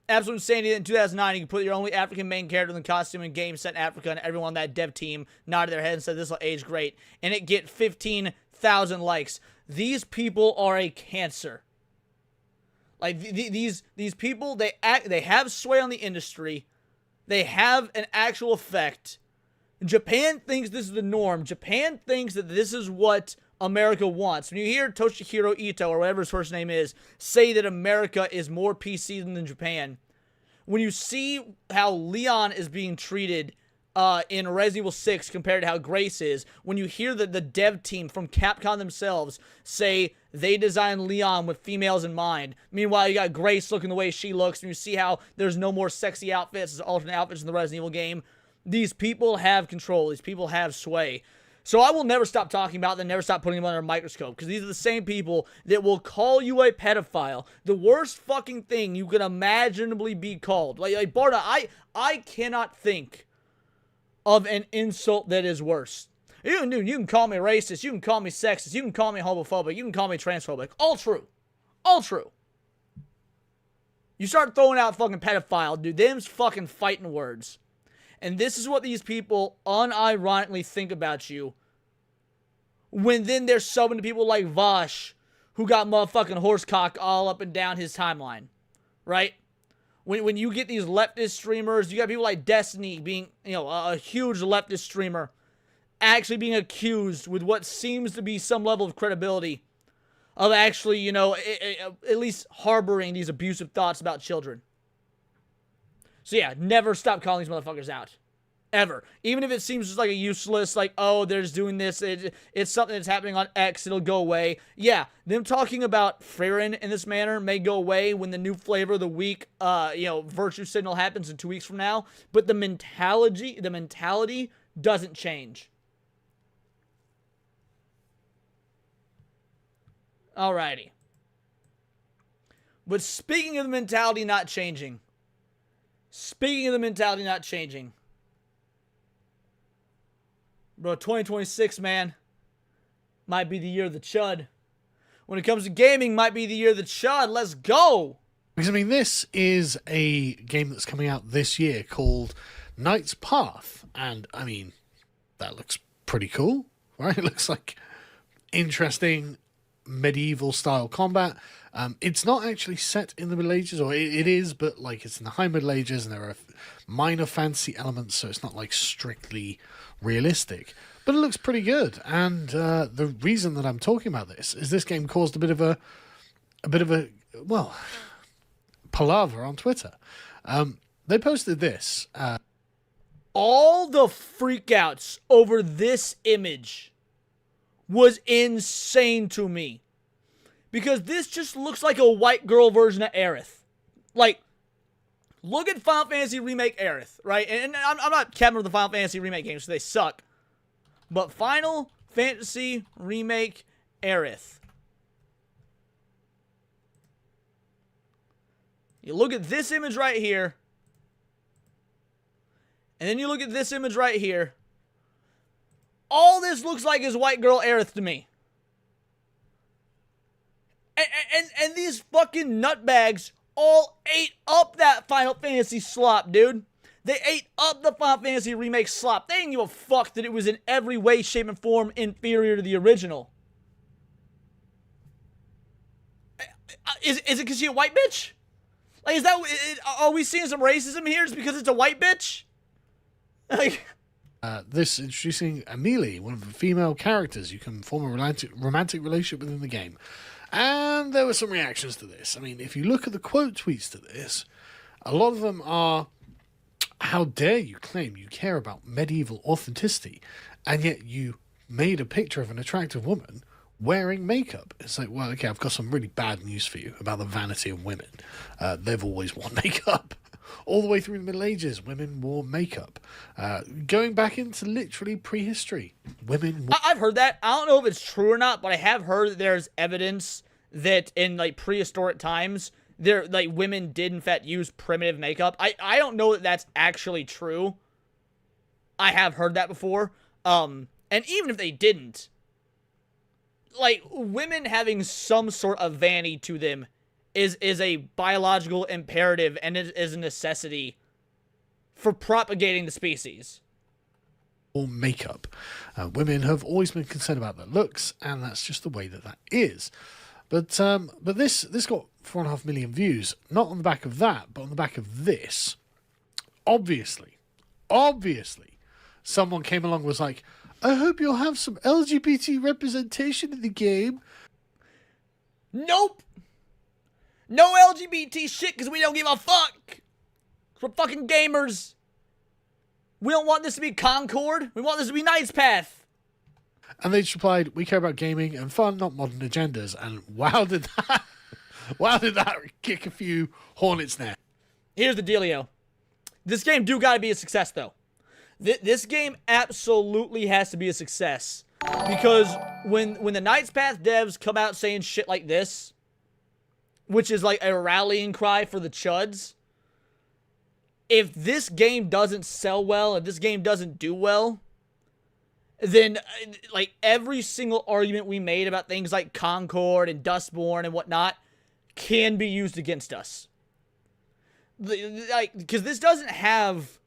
Absolute Insanity in 2009, you can put your only African main character in the costume and game set in Africa, and everyone on that dev team nodded their head and said this will age great, and it get 15,000 likes. These people are a cancer. Like these people, they have sway on the industry. They have an actual effect. Japan thinks this is the norm. Japan thinks that this is what America wants. When you hear Toshihiro Ito, or whatever his first name is, say that America is more PC than Japan, when you see how Leon is being treated in Resident Evil 6 compared to how Grace is, when you hear that the dev team from Capcom themselves say they designed Leon with females in mind, meanwhile you got Grace looking the way she looks, and you see how there's no more sexy outfits as alternate outfits in the Resident Evil game, these people have control. These people have sway. So I will never stop talking about them, never stop putting them under a microscope, because these are the same people that will call you a pedophile. The worst fucking thing you could imaginably be called. Like Barda, I cannot think of an insult that is worse. You can call me racist, you can call me sexist, you can call me homophobic, you can call me transphobic. All true. All true. You start throwing out fucking pedophile, dude, them's fucking fighting words. And this is what these people unironically think about you. When then they're subbing to people like Vosh, who got motherfucking horsecock all up and down his timeline. Right? When you get these leftist streamers, you got people like Destiny being, a huge leftist streamer, actually being accused with what seems to be some level of credibility of actually, at least harboring these abusive thoughts about children. So yeah, never stop calling these motherfuckers out. Ever. Even if it seems just like a useless, like, oh, they're just doing this, it's something that's happening on X, it'll go away. Yeah, them talking about Frieren in this manner may go away when the new flavor of the week, virtue signal happens in 2 weeks from now, but the mentality doesn't change. Alrighty. But speaking of the mentality not changing, bro, 2026, man, might be the year of the chud. When it comes to gaming, might be the year of the chud. Let's go! Because, this is a game that's coming out this year called Knight's Path. And, that looks pretty cool, right? It looks like interesting medieval-style combat. It's not actually set in the Middle Ages, or it is, but, it's in the High Middle Ages, and there are minor fantasy elements, so it's not, strictly realistic. But it looks pretty good, and the reason that I'm talking about this is this game caused a bit of a palaver on Twitter. They posted this. All the freakouts over this image was insane to me. Because this just looks like a white girl version of Aerith. Look at Final Fantasy Remake Aerith, right? And I'm not capping with the Final Fantasy Remake games, so they suck. But Final Fantasy Remake Aerith. You look at this image right here. And then you look at this image right here. All this looks like is white girl Aerith to me. And these fucking nutbags all ate up that Final Fantasy slop, dude. They ate up the Final Fantasy Remake slop. They didn't give a fuck that it was in every way, shape, and form inferior to the original. Is it because she's a white bitch? Like, is that, are we seeing some racism here just because it's a white bitch? Like, this introducing Amelie, one of the female characters you can form a romantic relationship within the game. And there were some reactions to this. I mean, if you look at the quote tweets to this, a lot of them are, how dare you claim you care about medieval authenticity, and yet you made a picture of an attractive woman wearing makeup. It's like, well, okay, I've got some really bad news for you about the vanity of women. They've always worn makeup. All the way through the Middle Ages, women wore makeup. Going back into literally prehistory, women... I've heard that. I don't know if it's true or not, but I have heard that there's evidence that in, like, prehistoric times, women did, in fact, use primitive makeup. I don't know that that's actually true. I have heard that before. And even if they didn't, like, women having some sort of vanity to them is a biological imperative, and it is a necessity for propagating the species. Or makeup. Women have always been concerned about their looks, and that's just the way that is. But this got 4.5 million views, not on the back of that, but on the back of this. Obviously, someone came along and was like, I hope you'll have some LGBT representation in the game. Nope. No LGBT shit, because we don't give a fuck. We're fucking gamers. We don't want this to be Concord. We want this to be Knight's Path. And they just replied, we care about gaming and fun, not modern agendas. And wow, did that kick a few hornets there. Here's the dealio. This game do gotta be a success, though. This game absolutely has to be a success. Because when the Knight's Path devs come out saying shit like this, which is like a rallying cry for the chuds, if this game doesn't sell well, if this game doesn't do well, then like every single argument we made about things like Concord and Dustborn and whatnot can be used against us. Like, because this doesn't have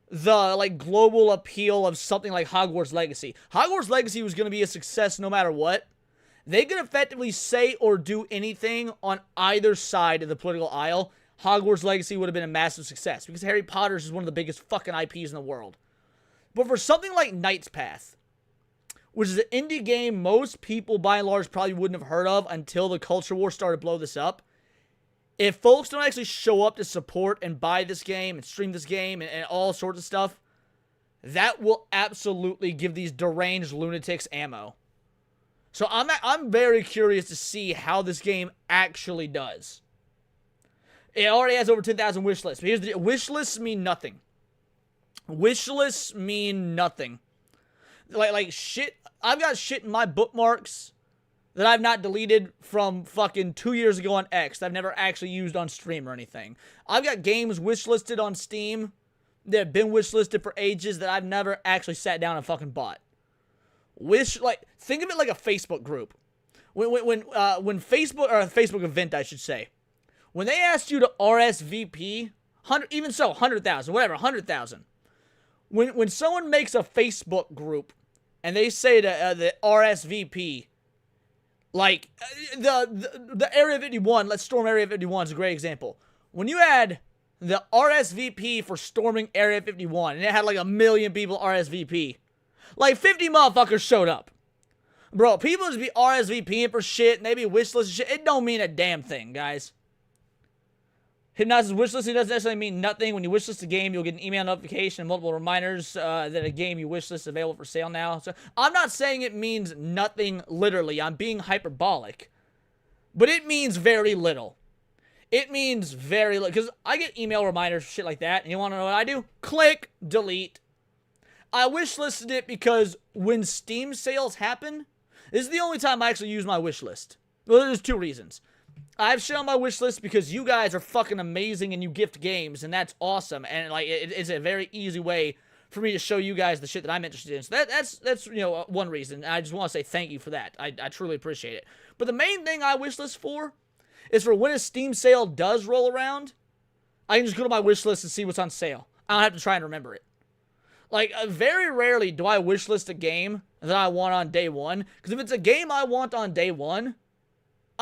the like global appeal of something like Hogwarts Legacy. Hogwarts Legacy was going to be a success no matter what. They could effectively say or do anything on either side of the political aisle. Hogwarts Legacy would have been a massive success because Harry Potter is one of the biggest fucking IPs in the world. But for something like Knight's Path, which is an indie game most people by and large probably wouldn't have heard of until the culture war started to blow this up, if folks don't actually show up to support and buy this game and stream this game and all sorts of stuff, that will absolutely give these deranged lunatics ammo. So I'm very curious to see how this game actually does. It already has over 10,000 wish lists. But here's the wish lists mean nothing. Wish lists mean nothing. Like shit. I've got shit in my bookmarks that I've not deleted from fucking 2 years ago on X that I've never actually used on stream or anything. I've got games wishlisted on Steam that have been wishlisted for ages that I've never actually sat down and fucking bought. Think of it like a Facebook group. When Facebook, or a Facebook event, I should say, when they asked you to RSVP, 100,000, whatever, 100,000. When someone makes a Facebook group and they say to the RSVP, like the Area 51, let's storm Area 51 is a great example. When you had the RSVP for storming Area 51 and it had like 1 million people RSVP, like 50 motherfuckers showed up. Bro, people just be RSVPing for shit and they be wishlist shit. It don't mean a damn thing, guys. Hypnosis wishlisting doesn't necessarily mean nothing. When you wishlist a game, you'll get an email notification and multiple reminders that a game you wishlist is available for sale now. So I'm not saying it means nothing literally. I'm being hyperbolic. But it means very little. It means very little. Because I get email reminders, shit like that. And you want to know what I do? Click, delete. I wishlisted it because when Steam sales happen, this is the only time I actually use my wishlist. Well, there's 2 reasons. I have shit on my wish list because you guys are fucking amazing and you gift games, and that's awesome. And like, it's a very easy way for me to show you guys the shit that I'm interested in. So that's you know, one reason. And I just want to say thank you for that. I truly appreciate it. But the main thing I wish list for is for when a Steam sale does roll around, I can just go to my wish list and see what's on sale. I don't have to try and remember it. Like, very rarely do I wish list a game that I want on day one. Because if it's a game I want on day one,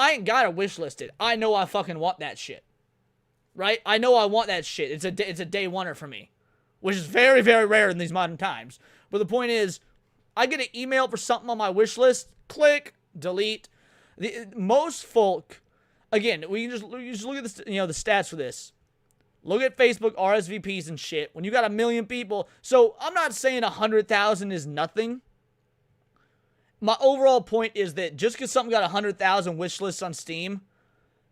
I ain't got to wish list it. I know I fucking want that shit. Right? I know I want that shit. It's a day oneer for me, which is very, very rare in these modern times. But the point is, I get an email for something on my wish list, click, delete. Most folk, again, we just look at the stats for this. Look at Facebook RSVPs and shit. When you got 1 million people, so I'm not saying 100,000 is nothing. My overall point is that just because something got 100,000 wish lists on Steam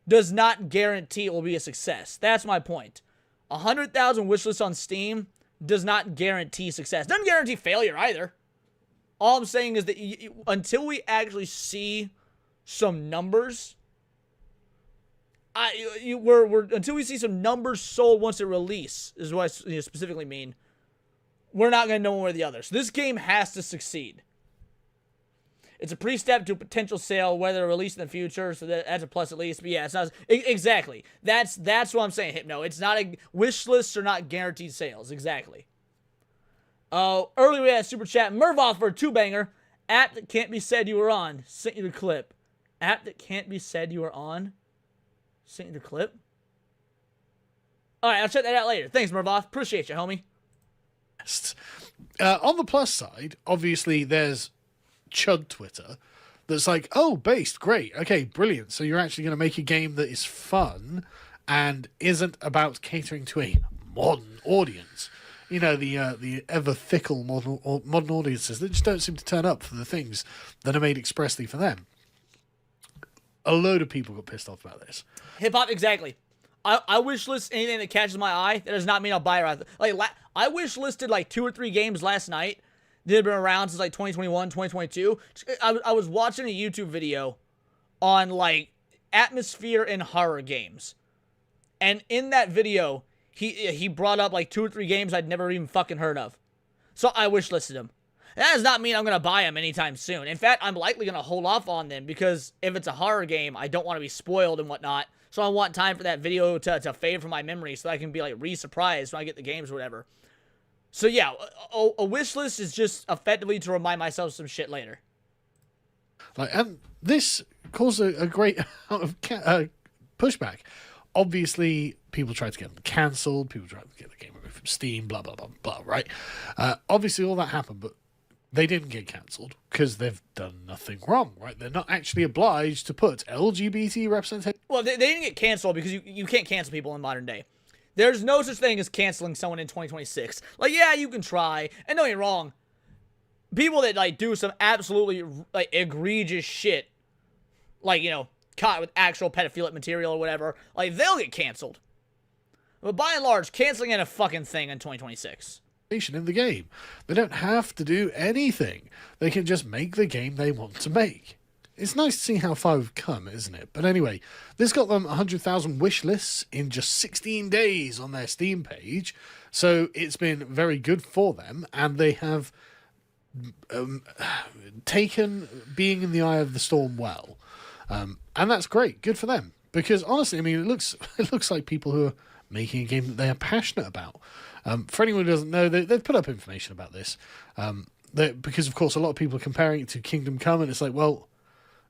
does not guarantee it will be a success. That's my point. 100,000 wish lists on Steam does not guarantee success. Doesn't guarantee failure either. All I'm saying is that until we actually see some numbers, until we see some numbers sold once it release, is what I specifically mean, we're not going to know one way or the other. So this game has to succeed. It's a pre-step to a potential sale, whether released in the future, so that's a plus at least. But yeah, it's not exactly. That's what I'm saying, Hypno. It's not a wish lists are not guaranteed sales. Exactly. Earlier we had super chat Mervoth for a 2-banger. App that can't be said you were on. Sent you the clip. App that can't be said you were on. Sent you the clip. All right, I'll check that out later. Thanks, Mervoth. Appreciate you, homie. On the plus side, obviously there's Chud Twitter that's like, oh, based, great, okay, brilliant. So you're actually going to make a game that is fun and isn't about catering to a modern audience. You know, the ever fickle modern audiences that just don't seem to turn up for the things that are made expressly for them. A load of people got pissed off about this. Hip hop, exactly. I wish list anything that catches my eye. That does not mean I'll buy it. Right. Like I wish listed like 2 or 3 games last night that have been around since like 2021, 2022. I was watching a YouTube video on like atmosphere and horror games, and in that video, he brought up like 2 or 3 games I'd never even fucking heard of. So I wish listed them. That does not mean I'm going to buy them anytime soon. In fact, I'm likely going to hold off on them because if it's a horror game, I don't want to be spoiled and whatnot. So I want time for that video to fade from my memory so that I can be like re-surprised when I get the games or whatever. So yeah, a wish list is just effectively to remind myself some shit later. Like, and this caused a great amount of pushback. Obviously, people tried to get them cancelled. People tried to get the game removed from Steam, blah, blah, blah, blah, right? Obviously, all that happened, but they didn't get cancelled because they've done nothing wrong, right? They're not actually obliged to put LGBT representation. Well, they didn't get canceled because you can't cancel people in modern day. There's no such thing as canceling someone in 2026. Like, yeah, you can try. And don't get me wrong. People that, like, do some absolutely, like, egregious shit, like, you know, caught with actual pedophilic material or whatever, like, they'll get canceled. But by and large, canceling ain't a fucking thing in 2026. In the game. They don't have to do anything. They can just make the game they want to make. It's nice to see how far we've come, isn't it? But anyway, this got them 100,000 wish lists in just 16 days on their Steam page. So it's been very good for them, and they have taken being in the eye of the storm well. And that's great. Good for them. Because honestly, I mean, it looks like people who are making a game that they are passionate about. For anyone who doesn't know, they've put up information about this. Because, of course, a lot of people are comparing it to Kingdom Come, and it's like, well,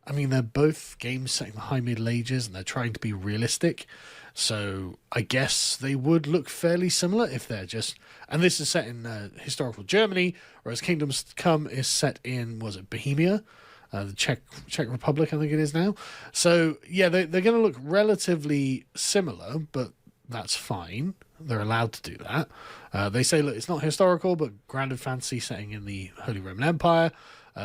I mean, they're both games set in the high Middle Ages, and they're trying to be realistic. So I guess they would look fairly similar if they're just... And this is set in historical Germany, whereas Kingdom Come is set in, was it Bohemia? The Czech Republic, I think it is now. So, yeah, they're going to look relatively similar, but that's fine. They're allowed to do that. They say, look, it's not historical, but grounded fantasy setting in the Holy Roman Empire.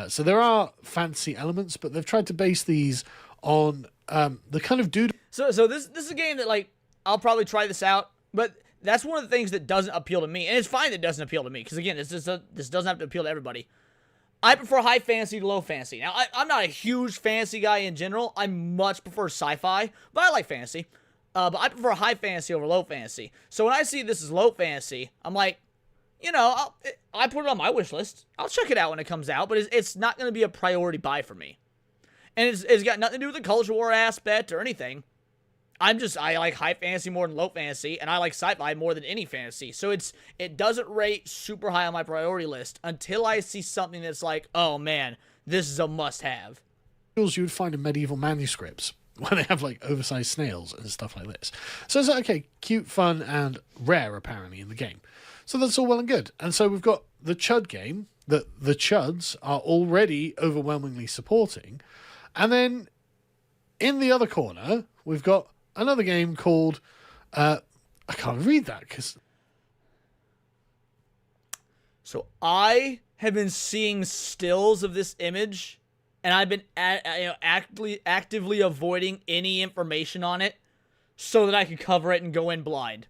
So there are fantasy elements, but they've tried to base these on the kind of dude. So this is a game that, like, I'll probably try this out, but that's one of the things that doesn't appeal to me. And it's fine that it doesn't appeal to me, because, again, this doesn't have to appeal to everybody. I prefer high fantasy to low fantasy. Now, I'm not a huge fantasy guy in general. I much prefer sci-fi, but I like fantasy. But I prefer high fantasy over low fantasy. So when I see this as low fantasy, I'm like, you know, I put it on my wish list. I'll check it out when it comes out, but it's not going to be a priority buy for me. And it's got nothing to do with the culture war aspect or anything. I like high fantasy more than low fantasy, and I like sci-fi more than any fantasy. So it doesn't rate super high on my priority list until I see something that's like, oh man, this is a must-have. You would find in medieval manuscripts. when they have like oversized snails and stuff like this. So it's okay, cute, fun, and rare apparently in the game. So that's all well and good. And so we've got the Chud game that the Chuds are already overwhelmingly supporting. And then in the other corner, we've got another game called... I can't read that because... So I have been seeing stills of this image, and I've been actively avoiding any information on it so that I could cover it and go in blind.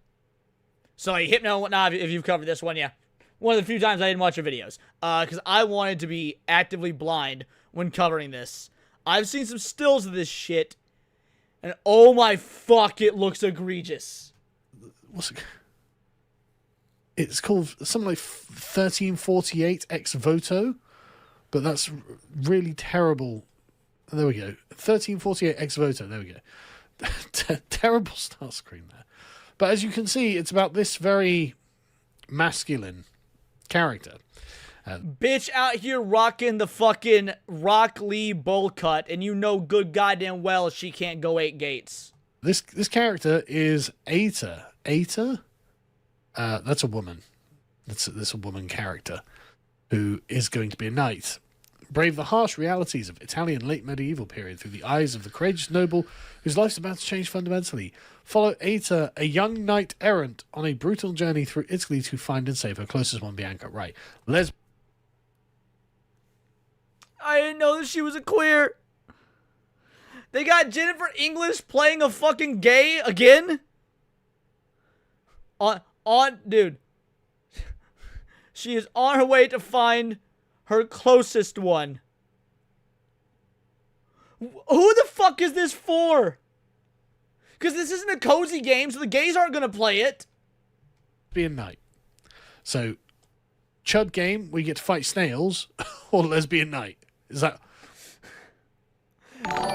So like Hypno and whatnot, if you've covered this one, yeah. One of the few times I didn't watch your videos. Because I wanted to be actively blind when covering this. I've seen some stills of this shit, and oh my fuck, it looks egregious. What's it? It's called something like 1348 ex voto, but that's really terrible. There we go. 1348 ex voto. There we go. Terrible start screen there. But as you can see, it's about this very masculine character. Bitch out here rocking the fucking Rock Lee bowl cut, and you know good goddamn well she can't go 8 gates. This character is Aita. Aita? That's a woman. That's a woman character who is going to be a knight. Brave the harsh realities of Italian late medieval period through the eyes of the courageous noble whose life's about to change fundamentally. Follow Aita, a young knight errant, on a brutal journey through Italy to find and save her closest one, Bianca. Right. I didn't know that she was a queer. They got Jennifer English playing a fucking gay again? Dude. She is on her way to find her closest one. Who the fuck is this for? Because this isn't a cozy game, so the gays aren't going to play it. Lesbian night. So, Chud game, we get to fight snails, or lesbian night. Is that...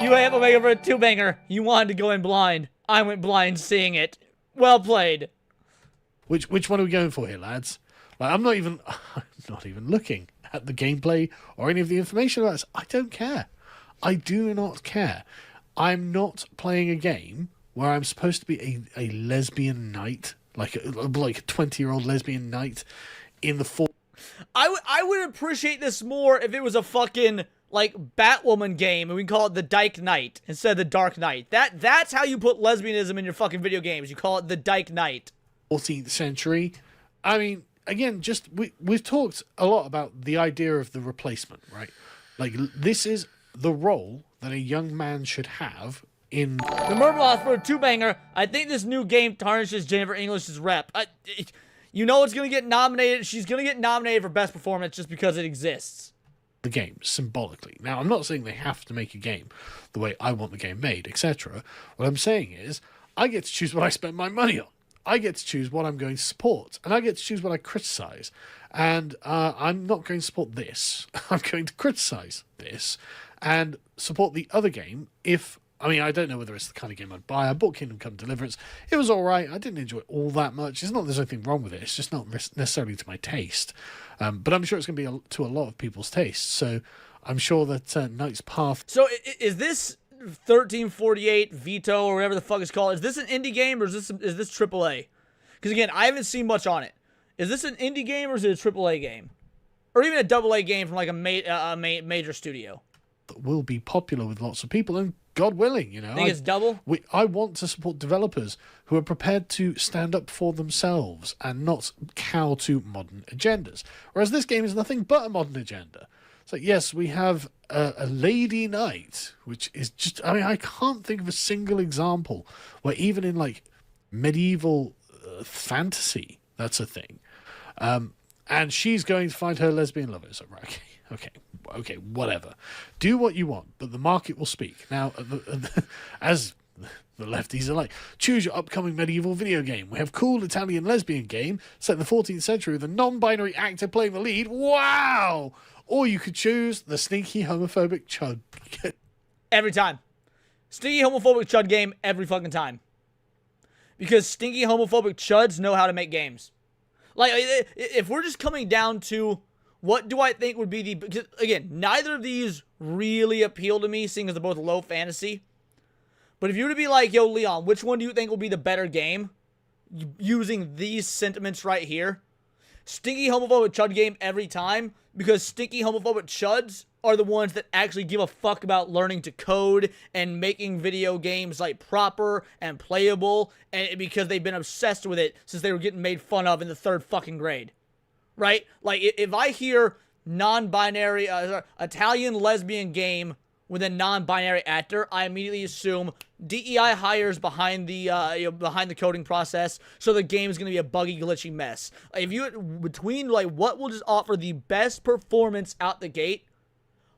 You have Omega for a 2-banger. You wanted to go in blind. I went blind seeing it. Well played. Which one are we going for here, lads? Like, I'm not even looking at the gameplay or any of the information about this. I don't care. I do not care. I'm not playing a game where I'm supposed to be a lesbian knight, like a 20-year-old lesbian knight in the fall. I would appreciate this more if it was a fucking like Batwoman game and we can call it the Dyke Knight instead of the Dark Knight. That's how you put lesbianism in your fucking video games. You call it the Dyke Knight. 14th century. I mean, again, we've talked a lot about the idea of the replacement, right? Like, this is the role that a young man should have in... The Murmloth for a 2-banger. I think this new game tarnishes Jennifer English's rep. You know it's going to get nominated. She's going to get nominated for Best Performance just because it exists. The game, symbolically. Now, I'm not saying they have to make a game the way I want the game made, etc. What I'm saying is, I get to choose what I spend my money on. I get to choose what I'm going to support, and I get to choose what I criticize. And I'm not going to support this. I'm going to criticize this and support the other game if... I mean, I don't know whether it's the kind of game I'd buy. I bought Kingdom Come Deliverance. It was all right. I didn't enjoy it all that much. It's not there's anything wrong with it. It's just not necessarily to my taste. But I'm sure it's going to be to a lot of people's tastes. So I'm sure that Knight's Path... So is this 1348 Veto or whatever the fuck it's called? Is this an indie game or is this AAA? Because again, I haven't seen much on it. Is this an indie game or is it a AAA game? Or even a AA game from like a major studio? That will be popular with lots of people, and God willing, you know. Think it's double? I want to support developers who are prepared to stand up for themselves and not cow to modern agendas. Whereas this game is nothing but a modern agenda. So yes, we have a lady knight, which is just... I mean, I can't think of a single example where even in like medieval fantasy, that's a thing. And she's going to find her lesbian lover. So, right, okay, whatever. Do what you want, but the market will speak. Now, as the lefties are like, choose your upcoming medieval video game. We have cool Italian lesbian game set in the 14th century with a non-binary actor playing the lead. Wow! Or you could choose the sneaky homophobic chud. Every time. Sneaky homophobic chud game every fucking time. Because stinky homophobic chuds know how to make games. Like, if we're just coming down to what do I think would be the... Because, again, neither of these really appeal to me, seeing as they're both low fantasy. But if you were to be like, yo, Leon, which one do you think will be the better game? Using these sentiments right here. Stinky homophobic chud game every time, because stinky homophobic chuds are the ones that actually give a fuck about learning to code and making video games like proper and playable, and because they've been obsessed with it since they were getting made fun of in the 3rd fucking grade. Right? Like, if I hear non-binary, Italian lesbian game with a non-binary actor, I immediately assume DEI hires behind the coding process, so the game is going to be a buggy, glitchy mess. If you, between, like, what will just offer the best performance out the gate,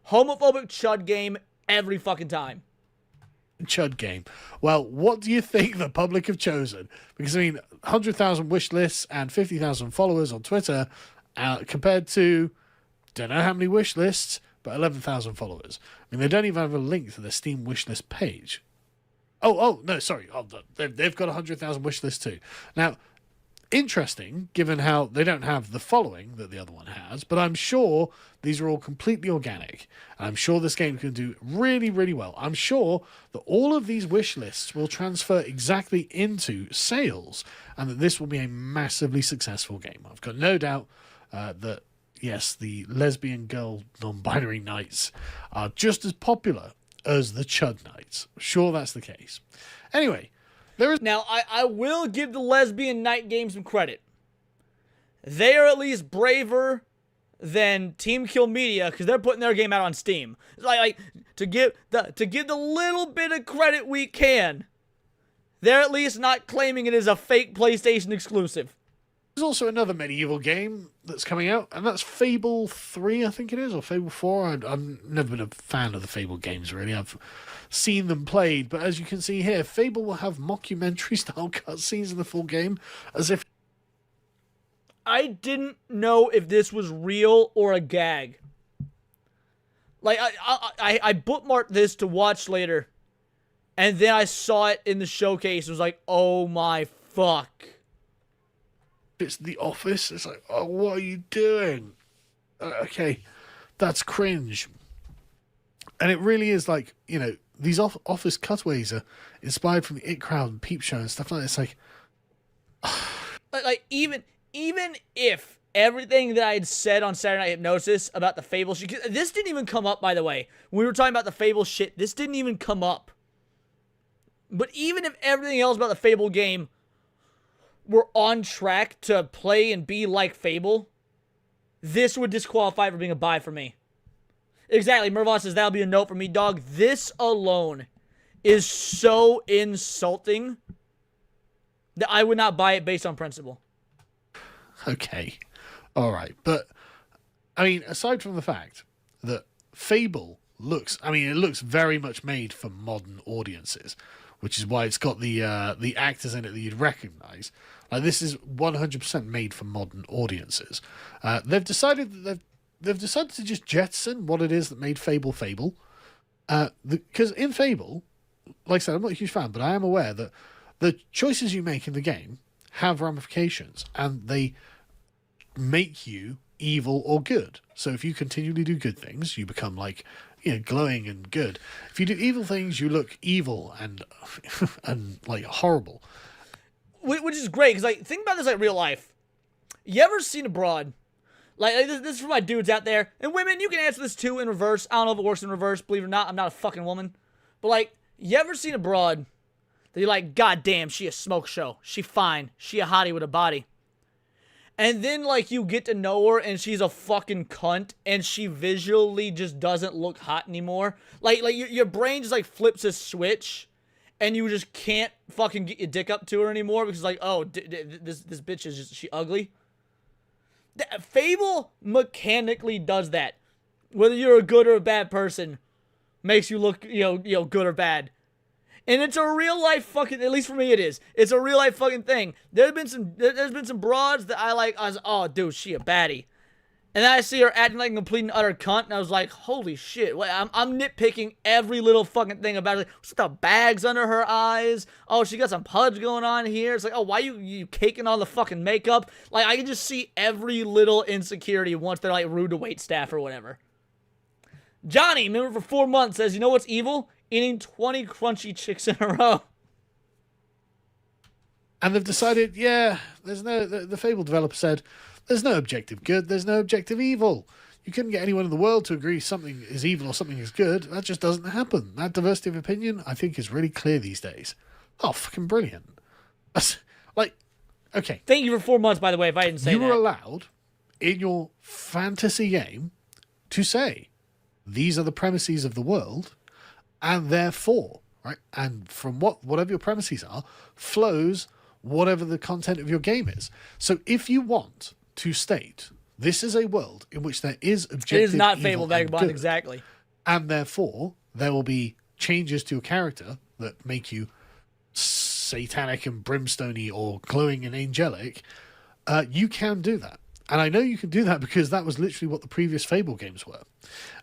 homophobic chud game every fucking time. Chud game. Well, what do you think the public have chosen? Because, I mean, 100,000 wish lists and 50,000 followers on Twitter, compared to, don't know how many wish lists, but 11,000 followers. I mean, they don't even have a link to their Steam wishlist page. Oh, no, sorry. Oh, they've got 100,000 wishlist too. Now, interesting, given how they don't have the following that the other one has, but I'm sure these are all completely organic. I'm sure this game can do really, really well. I'm sure that all of these wish lists will transfer exactly into sales, and that this will be a massively successful game. I've got no doubt that, yes, the lesbian girl non-binary knights are just as popular as the chud knights. Sure, that's the case. Anyway, now, I will give the lesbian knight game some credit. They are at least braver than Team Kill Media, because they're putting their game out on Steam. Like to give the little bit of credit we can, they're at least not claiming it is a fake PlayStation exclusive. There's also another medieval game that's coming out, and that's Fable 3, I think it is, or Fable 4. I've never been a fan of the Fable games, really. I've seen them played, but as you can see here, Fable will have mockumentary-style cutscenes in the full game, as if... I didn't know if this was real or a gag. Like, I bookmarked this to watch later, and then I saw it in the showcase. It was like, oh my fuck. It's The Office. It's like, oh, what are you doing? Okay, that's cringe. And it really is like, you know, these Office cutaways are inspired from the It Crowd and Peep Show and stuff like that. It's like... even if everything that I had said on Saturday Night Hypnosis about the Fable shit... This didn't even come up, by the way. When we were talking about the Fable shit, this didn't even come up. But even if everything else about the Fable game were on track to play and be like Fable, this would disqualify for being a buy for me. Exactly, Mervon says that'll be a note for me, dog. This alone is so insulting that I would not buy it based on principle. Okay, alright, but, I mean, aside from the fact that Fable looks, I mean, it looks very much made for modern audiences, which is why it's got the actors in it that you'd recognise. Like, this is 100% made for modern audiences. They've decided that they've decided to just jettison what it is that made Fable Fable. Because in Fable, like I said, I'm not a huge fan, but I am aware that the choices you make in the game have ramifications, and they make you evil or good. So if you continually do good things, you become like, you know, glowing and good. If you do evil things, you look evil and and like horrible. Which is great, because like, think about this like real life. You ever seen a broad? Like this is for my dudes out there, and women, you can answer this too in reverse. I don't know if it works in reverse, believe it or not. I'm not a fucking woman. But like, you ever seen a broad that you're like, God damn, she a smoke show. She fine. She a hottie with a body. And then, like, you get to know her, and she's a fucking cunt, and she visually just doesn't look hot anymore. Like your brain just, like, flips a switch, and you just can't fucking get your dick up to her anymore, because, like, oh, this bitch is just, she ugly? Fable mechanically does that. Whether you're a good or a bad person, makes you look, you know, good or bad. And it's a real life fucking, at least for me it is. It's a real life fucking thing. There's been some broads that I was, oh dude, she a baddie. And then I see her acting like a complete and utter cunt, and I was like, holy shit. I'm nitpicking every little fucking thing about it. What's the bags under her eyes? Oh, she got some pudge going on here. It's like, oh, why you caking all the fucking makeup? Like, I can just see every little insecurity once they're like rude to wait staff or whatever. Johnny, member for 4 months, says, you know what's evil? eating 20 crunchy chicks in a row. And they've decided, yeah, there's no. The Fable developer said, there's no objective good, there's no objective evil. You couldn't get anyone in the world to agree something is evil or something is good. That just doesn't happen. That diversity of opinion, I think, is really clear these days. Oh, fucking brilliant. That's, like, okay. Thank you for 4 months, by the way, if I didn't say that. You were allowed, in your fantasy game, to say, these are the premises of the world, and therefore, right, and from whatever your premises are, flows whatever the content of your game is. So if you want to state, this is a world in which there is objective It is not evil Fable and Vagabond, good, exactly. and therefore there will be changes to your character that make you satanic and brimstony or glowing and angelic. You can do that. And I know you can do that because that was literally what the previous Fable games were.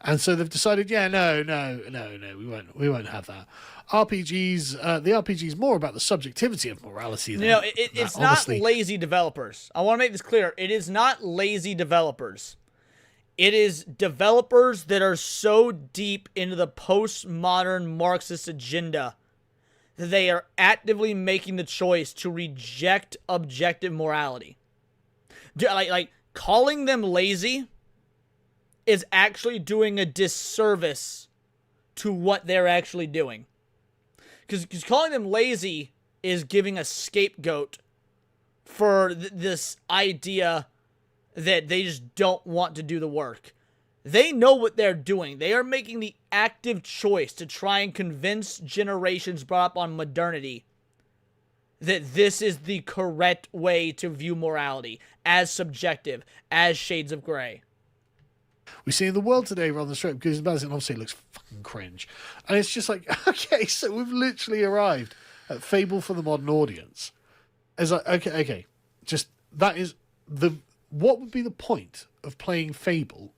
And so they've decided, yeah, no, we won't have that. RPGs, the RPG is more about the subjectivity of morality than it's that, not honestly. lazy developers. I want to make this clear. It is not lazy developers. It is developers that are so deep into the postmodern Marxist agenda that they are actively making the choice to reject objective morality. Like calling them lazy is actually doing a disservice to what they're actually doing. Because calling them lazy is giving a scapegoat for this idea that they just don't want to do the work. They know what they're doing. They are making the active choice to try and convince generations brought up on modernity that this is the correct way to view morality, as subjective, as shades of grey. We see in the world today rather than straight because and obviously it looks fucking cringe. And it's just like, okay, so we've literally arrived at Fable for the modern audience. It's like, okay. Just that is what would be the point of playing Fable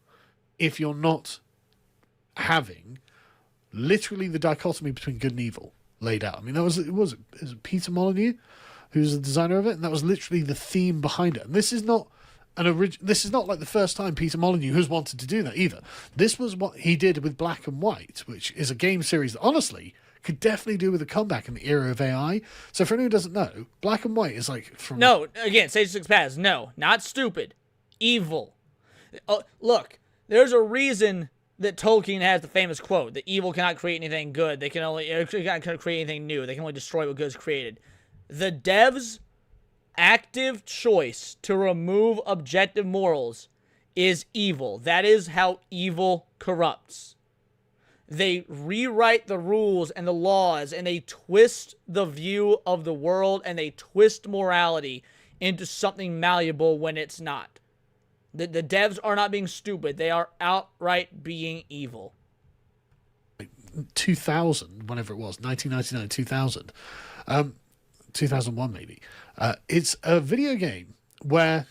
if you're not having literally the dichotomy between good and evil laid out? I mean, it was Peter Molyneux who's the designer of it, and that was literally the theme behind it. And this is not this is not like the first time Peter Molyneux has wanted to do that either. This was what he did with Black and White, which is a game series that honestly could definitely do with a comeback in the era of AI. So for anyone who doesn't know, Black and White is like from... No, again, Sage 6 Paths, no, not stupid. Evil. Look, there's a reason that Tolkien has the famous quote, that evil cannot create anything good. They can only cannot create anything new. They can only destroy what good is created. The devs' active choice to remove objective morals is evil. That is how evil corrupts. They rewrite the rules and the laws, and they twist the view of the world, and they twist morality into something malleable when it's not. The devs are not being stupid. They are outright being evil. 2000, whenever it was, 1999, 2000, 2001 maybe. It's a video game where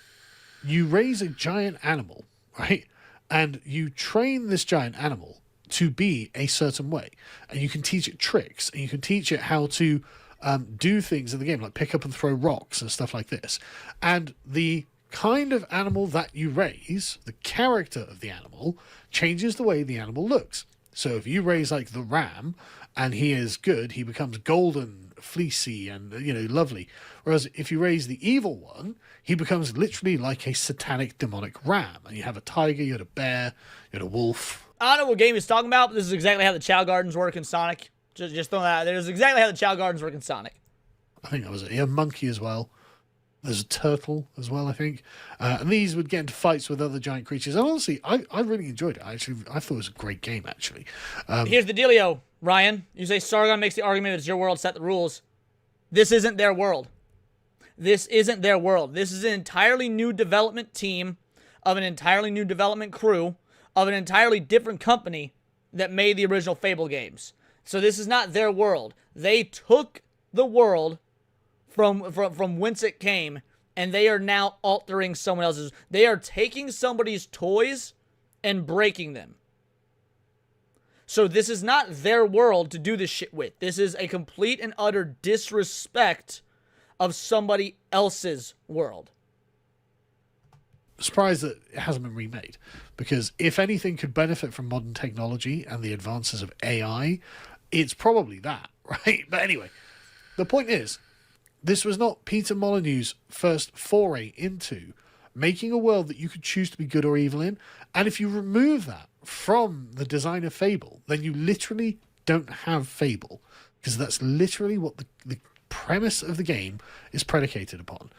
you raise a giant animal, right? And you train this giant animal to be a certain way. And you can teach it tricks, and you can teach it how to do things in the game, like pick up and throw rocks and stuff like this. And the kind of animal that you raise, the character of the animal, changes the way the animal looks. So if you raise like the ram and he is good, he becomes golden, fleecy, and lovely. Whereas if you raise the evil one, he becomes literally like a satanic demonic ram. And you have a tiger, you had a bear, you had a wolf. I don't know what game he's talking about, but this is exactly how the Chow Gardens work in Sonic. Just throwing that out there. This is exactly how the Chow Gardens work in Sonic. I think that was it. You have a monkey as well. There's a turtle as well, I think. And these would get into fights with other giant creatures. And honestly, I really enjoyed it. I thought it was a great game, actually. Here's the dealio, Ryan. You say Sargon makes the argument that it's your world, set the rules. This isn't their world. This isn't their world. This is an entirely new development team of an entirely new development crew of an entirely different company that made the original Fable games. So this is not their world. They took the world from whence it came, and they are now altering someone else's. They are taking somebody's toys and breaking them. So this is not their world to do this shit with. This is a complete and utter disrespect of somebody else's world. Surprised that it hasn't been remade, because if anything could benefit from modern technology and the advances of AI, it's probably that, right? But anyway, the point is, this was not Peter Molyneux's first foray into making a world that you could choose to be good or evil in. And if you remove that from the design of Fable, then you literally don't have Fable, because that's literally what the premise of the game is predicated upon.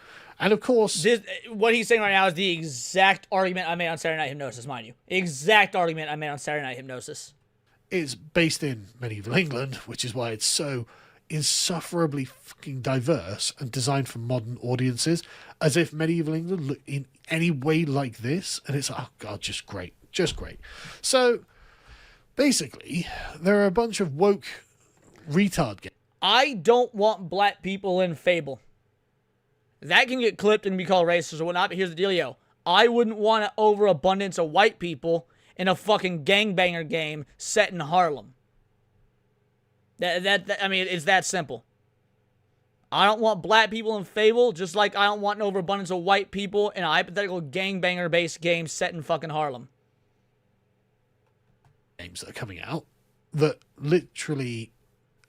And of course, what he's saying right now is the exact argument I made on Saturday Night Hypnosis, mind you. Exact argument I made on Saturday Night Hypnosis. It's based in medieval England, which is why it's so insufferably fucking diverse and designed for modern audiences, as if medieval England looked in any way like this. And it's, oh God, just great. Just great. So, basically, there are a bunch of woke retard games. I don't want black people in Fable. That can get clipped and be called racist or whatnot, but here's the dealio. I wouldn't want an overabundance of white people in a fucking gangbanger game set in Harlem. I mean, it's that simple. I don't want black people in Fable, just like I don't want an overabundance of white people in a hypothetical gangbanger-based game set in fucking Harlem. Games that are coming out that literally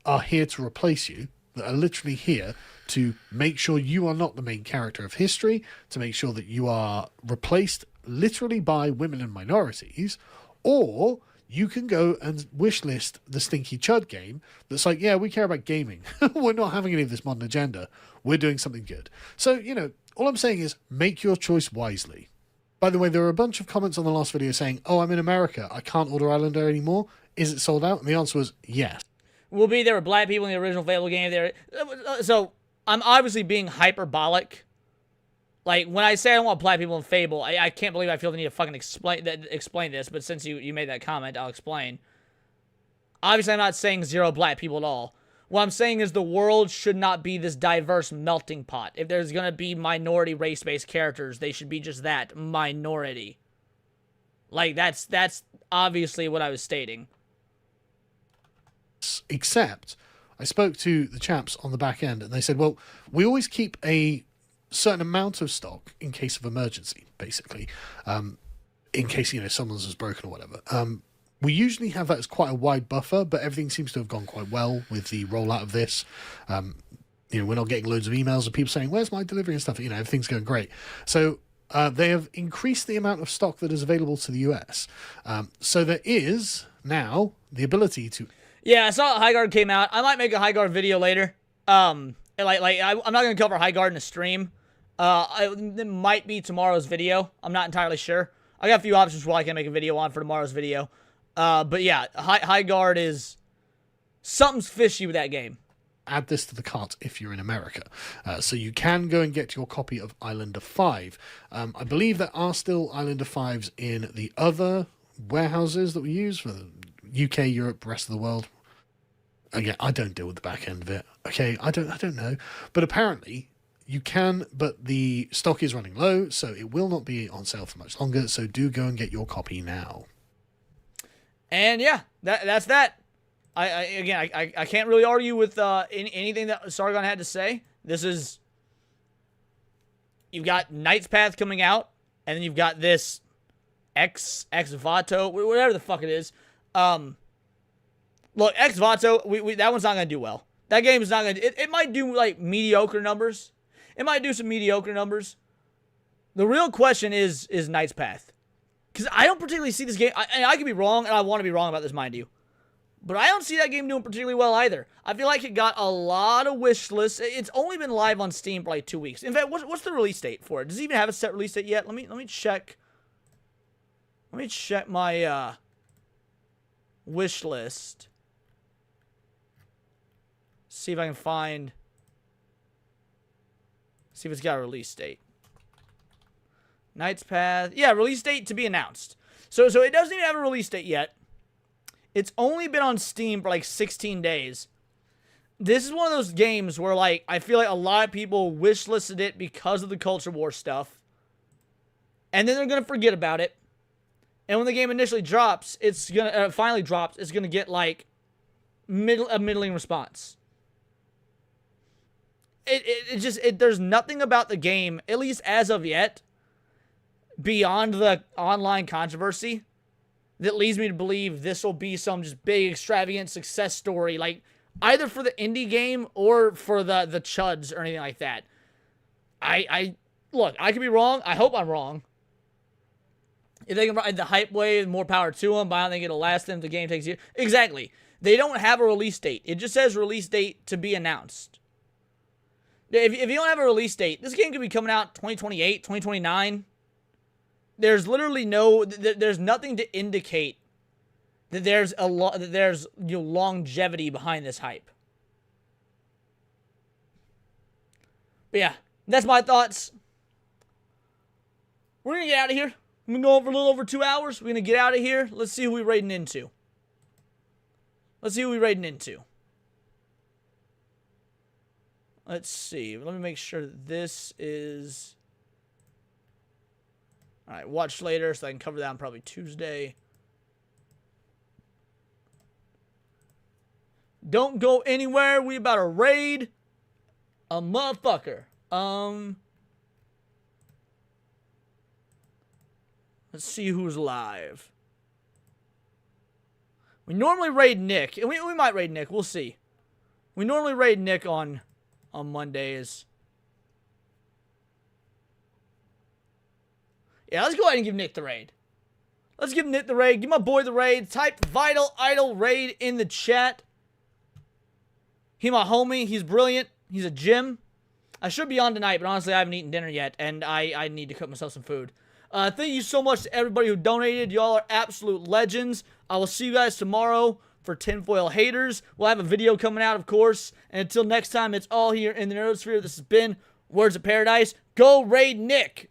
are here to replace you, that are literally here to make sure you are not the main character of history, to make sure that you are replaced literally by women and minorities, or you can go and wishlist the Stinky Chud game that's like, yeah, we care about gaming. We're not having any of this modern agenda. We're doing something good. So, you know, all I'm saying is make your choice wisely. By the way, there were a bunch of comments on the last video saying, oh, I'm in America. I can't order Islander anymore. Is it sold out? And the answer was yes. Will be there were black people in the original Fable game. So I'm obviously being hyperbolic. Like, when I say I don't want black people in Fable, I can't believe I feel the need to fucking explain this, but since you made that comment, I'll explain. Obviously, I'm not saying zero black people at all. What I'm saying is the world should not be this diverse melting pot. If there's going to be minority race-based characters, they should be just that, minority. Like, that's obviously what I was stating. Except, I spoke to the chaps on the back end, and they said, well, we always keep a certain amount of stock in case of emergency, basically, in case, you know, someone's was broken or whatever. We usually have that as quite a wide buffer, but everything seems to have gone quite well with the rollout of this. You know, we're not getting loads of emails of people saying, where's my delivery and stuff? You know, everything's going great. So they have increased the amount of stock that is available to the US. So there is now the ability to... Yeah, I saw Highguard came out. I might make a Highguard video later. I'm not going to cover Highguard in a stream. It might be tomorrow's video. I'm not entirely sure. I got a few options for what I can make a video on for tomorrow's video. But yeah, Highguard is... Something's fishy with that game. Add this to the cart if you're in America. So you can go and get your copy of Islander 5. I believe there are still Islander 5s in the other warehouses that we use for the UK, Europe, rest of the world. Again, I don't deal with the back end of it. Okay, I don't know. But apparently you can, but the stock is running low, so it will not be on sale for much longer. So do go and get your copy now. And yeah, that's that. I can't really argue with anything that Sargon had to say. This is... You've got Knight's Path coming out, and then you've got this Ex Voto, whatever the fuck it is. Look, Ex Voto, that one's not going to do well. That game is not going to... It might do, like, mediocre numbers. It might do some mediocre numbers. The real question is Knight's Path. Because I don't particularly see this game... I could be wrong, and I want to be wrong about this, mind you. But I don't see that game doing particularly well either. I feel like it got a lot of wish lists. It's only been live on Steam for like 2 weeks. In fact, what's the release date for it? Does it even have a set release date yet? Let me check. Let me check my wish list. See if I can find... See if it's got a release date. Knight's Path. Yeah, release date to be announced. So it doesn't even have a release date yet. It's only been on Steam for like 16 days. This is one of those games where, like, I feel like a lot of people wishlisted it because of the Culture War stuff. And then they're going to forget about it. And when the game initially drops, it's going to, finally drops, it's going to get, like, a middling response. There's nothing about the game, at least as of yet, beyond the online controversy, that leads me to believe this will be some just big, extravagant success story, like either for the indie game or for the chuds or anything like that. Look, I could be wrong. I hope I'm wrong. If they can ride the hype wave, more power to them, but I don't think it'll last them if the game takes years. Exactly. They don't have a release date. It just says release date to be announced. If you don't have a release date, this game could be coming out 2028, 2029. There's literally there's nothing to indicate that there's longevity behind this hype. But yeah, that's my thoughts. We're gonna get out of here. I'm gonna go over a little over 2 hours. We're gonna get out of here. Let's see who we're raiding into. Let's see. Let's see. Let me make sure that this is... Alright, watch later, so I can cover that on probably Tuesday. Don't go anywhere. We about to raid a motherfucker. Let's see who's live. We normally raid Nick. And we might raid Nick. We'll see. We normally raid Nick on Mondays. Yeah, let's go ahead and give Nick the raid. Let's give Nick the raid. Give my boy the raid. Type Vital Idol raid in the chat. He my homie. He's brilliant. He's a gym. I should be on tonight, but honestly, I haven't eaten dinner yet, and I need to cook myself some food. Thank you so much to everybody who donated. Y'all are absolute legends. I will see you guys tomorrow for Tinfoil Haters. We'll have a video coming out, of course. And until next time, it's all here in the Nerdosphere. This has been Words of Paradise. Go raid Nick!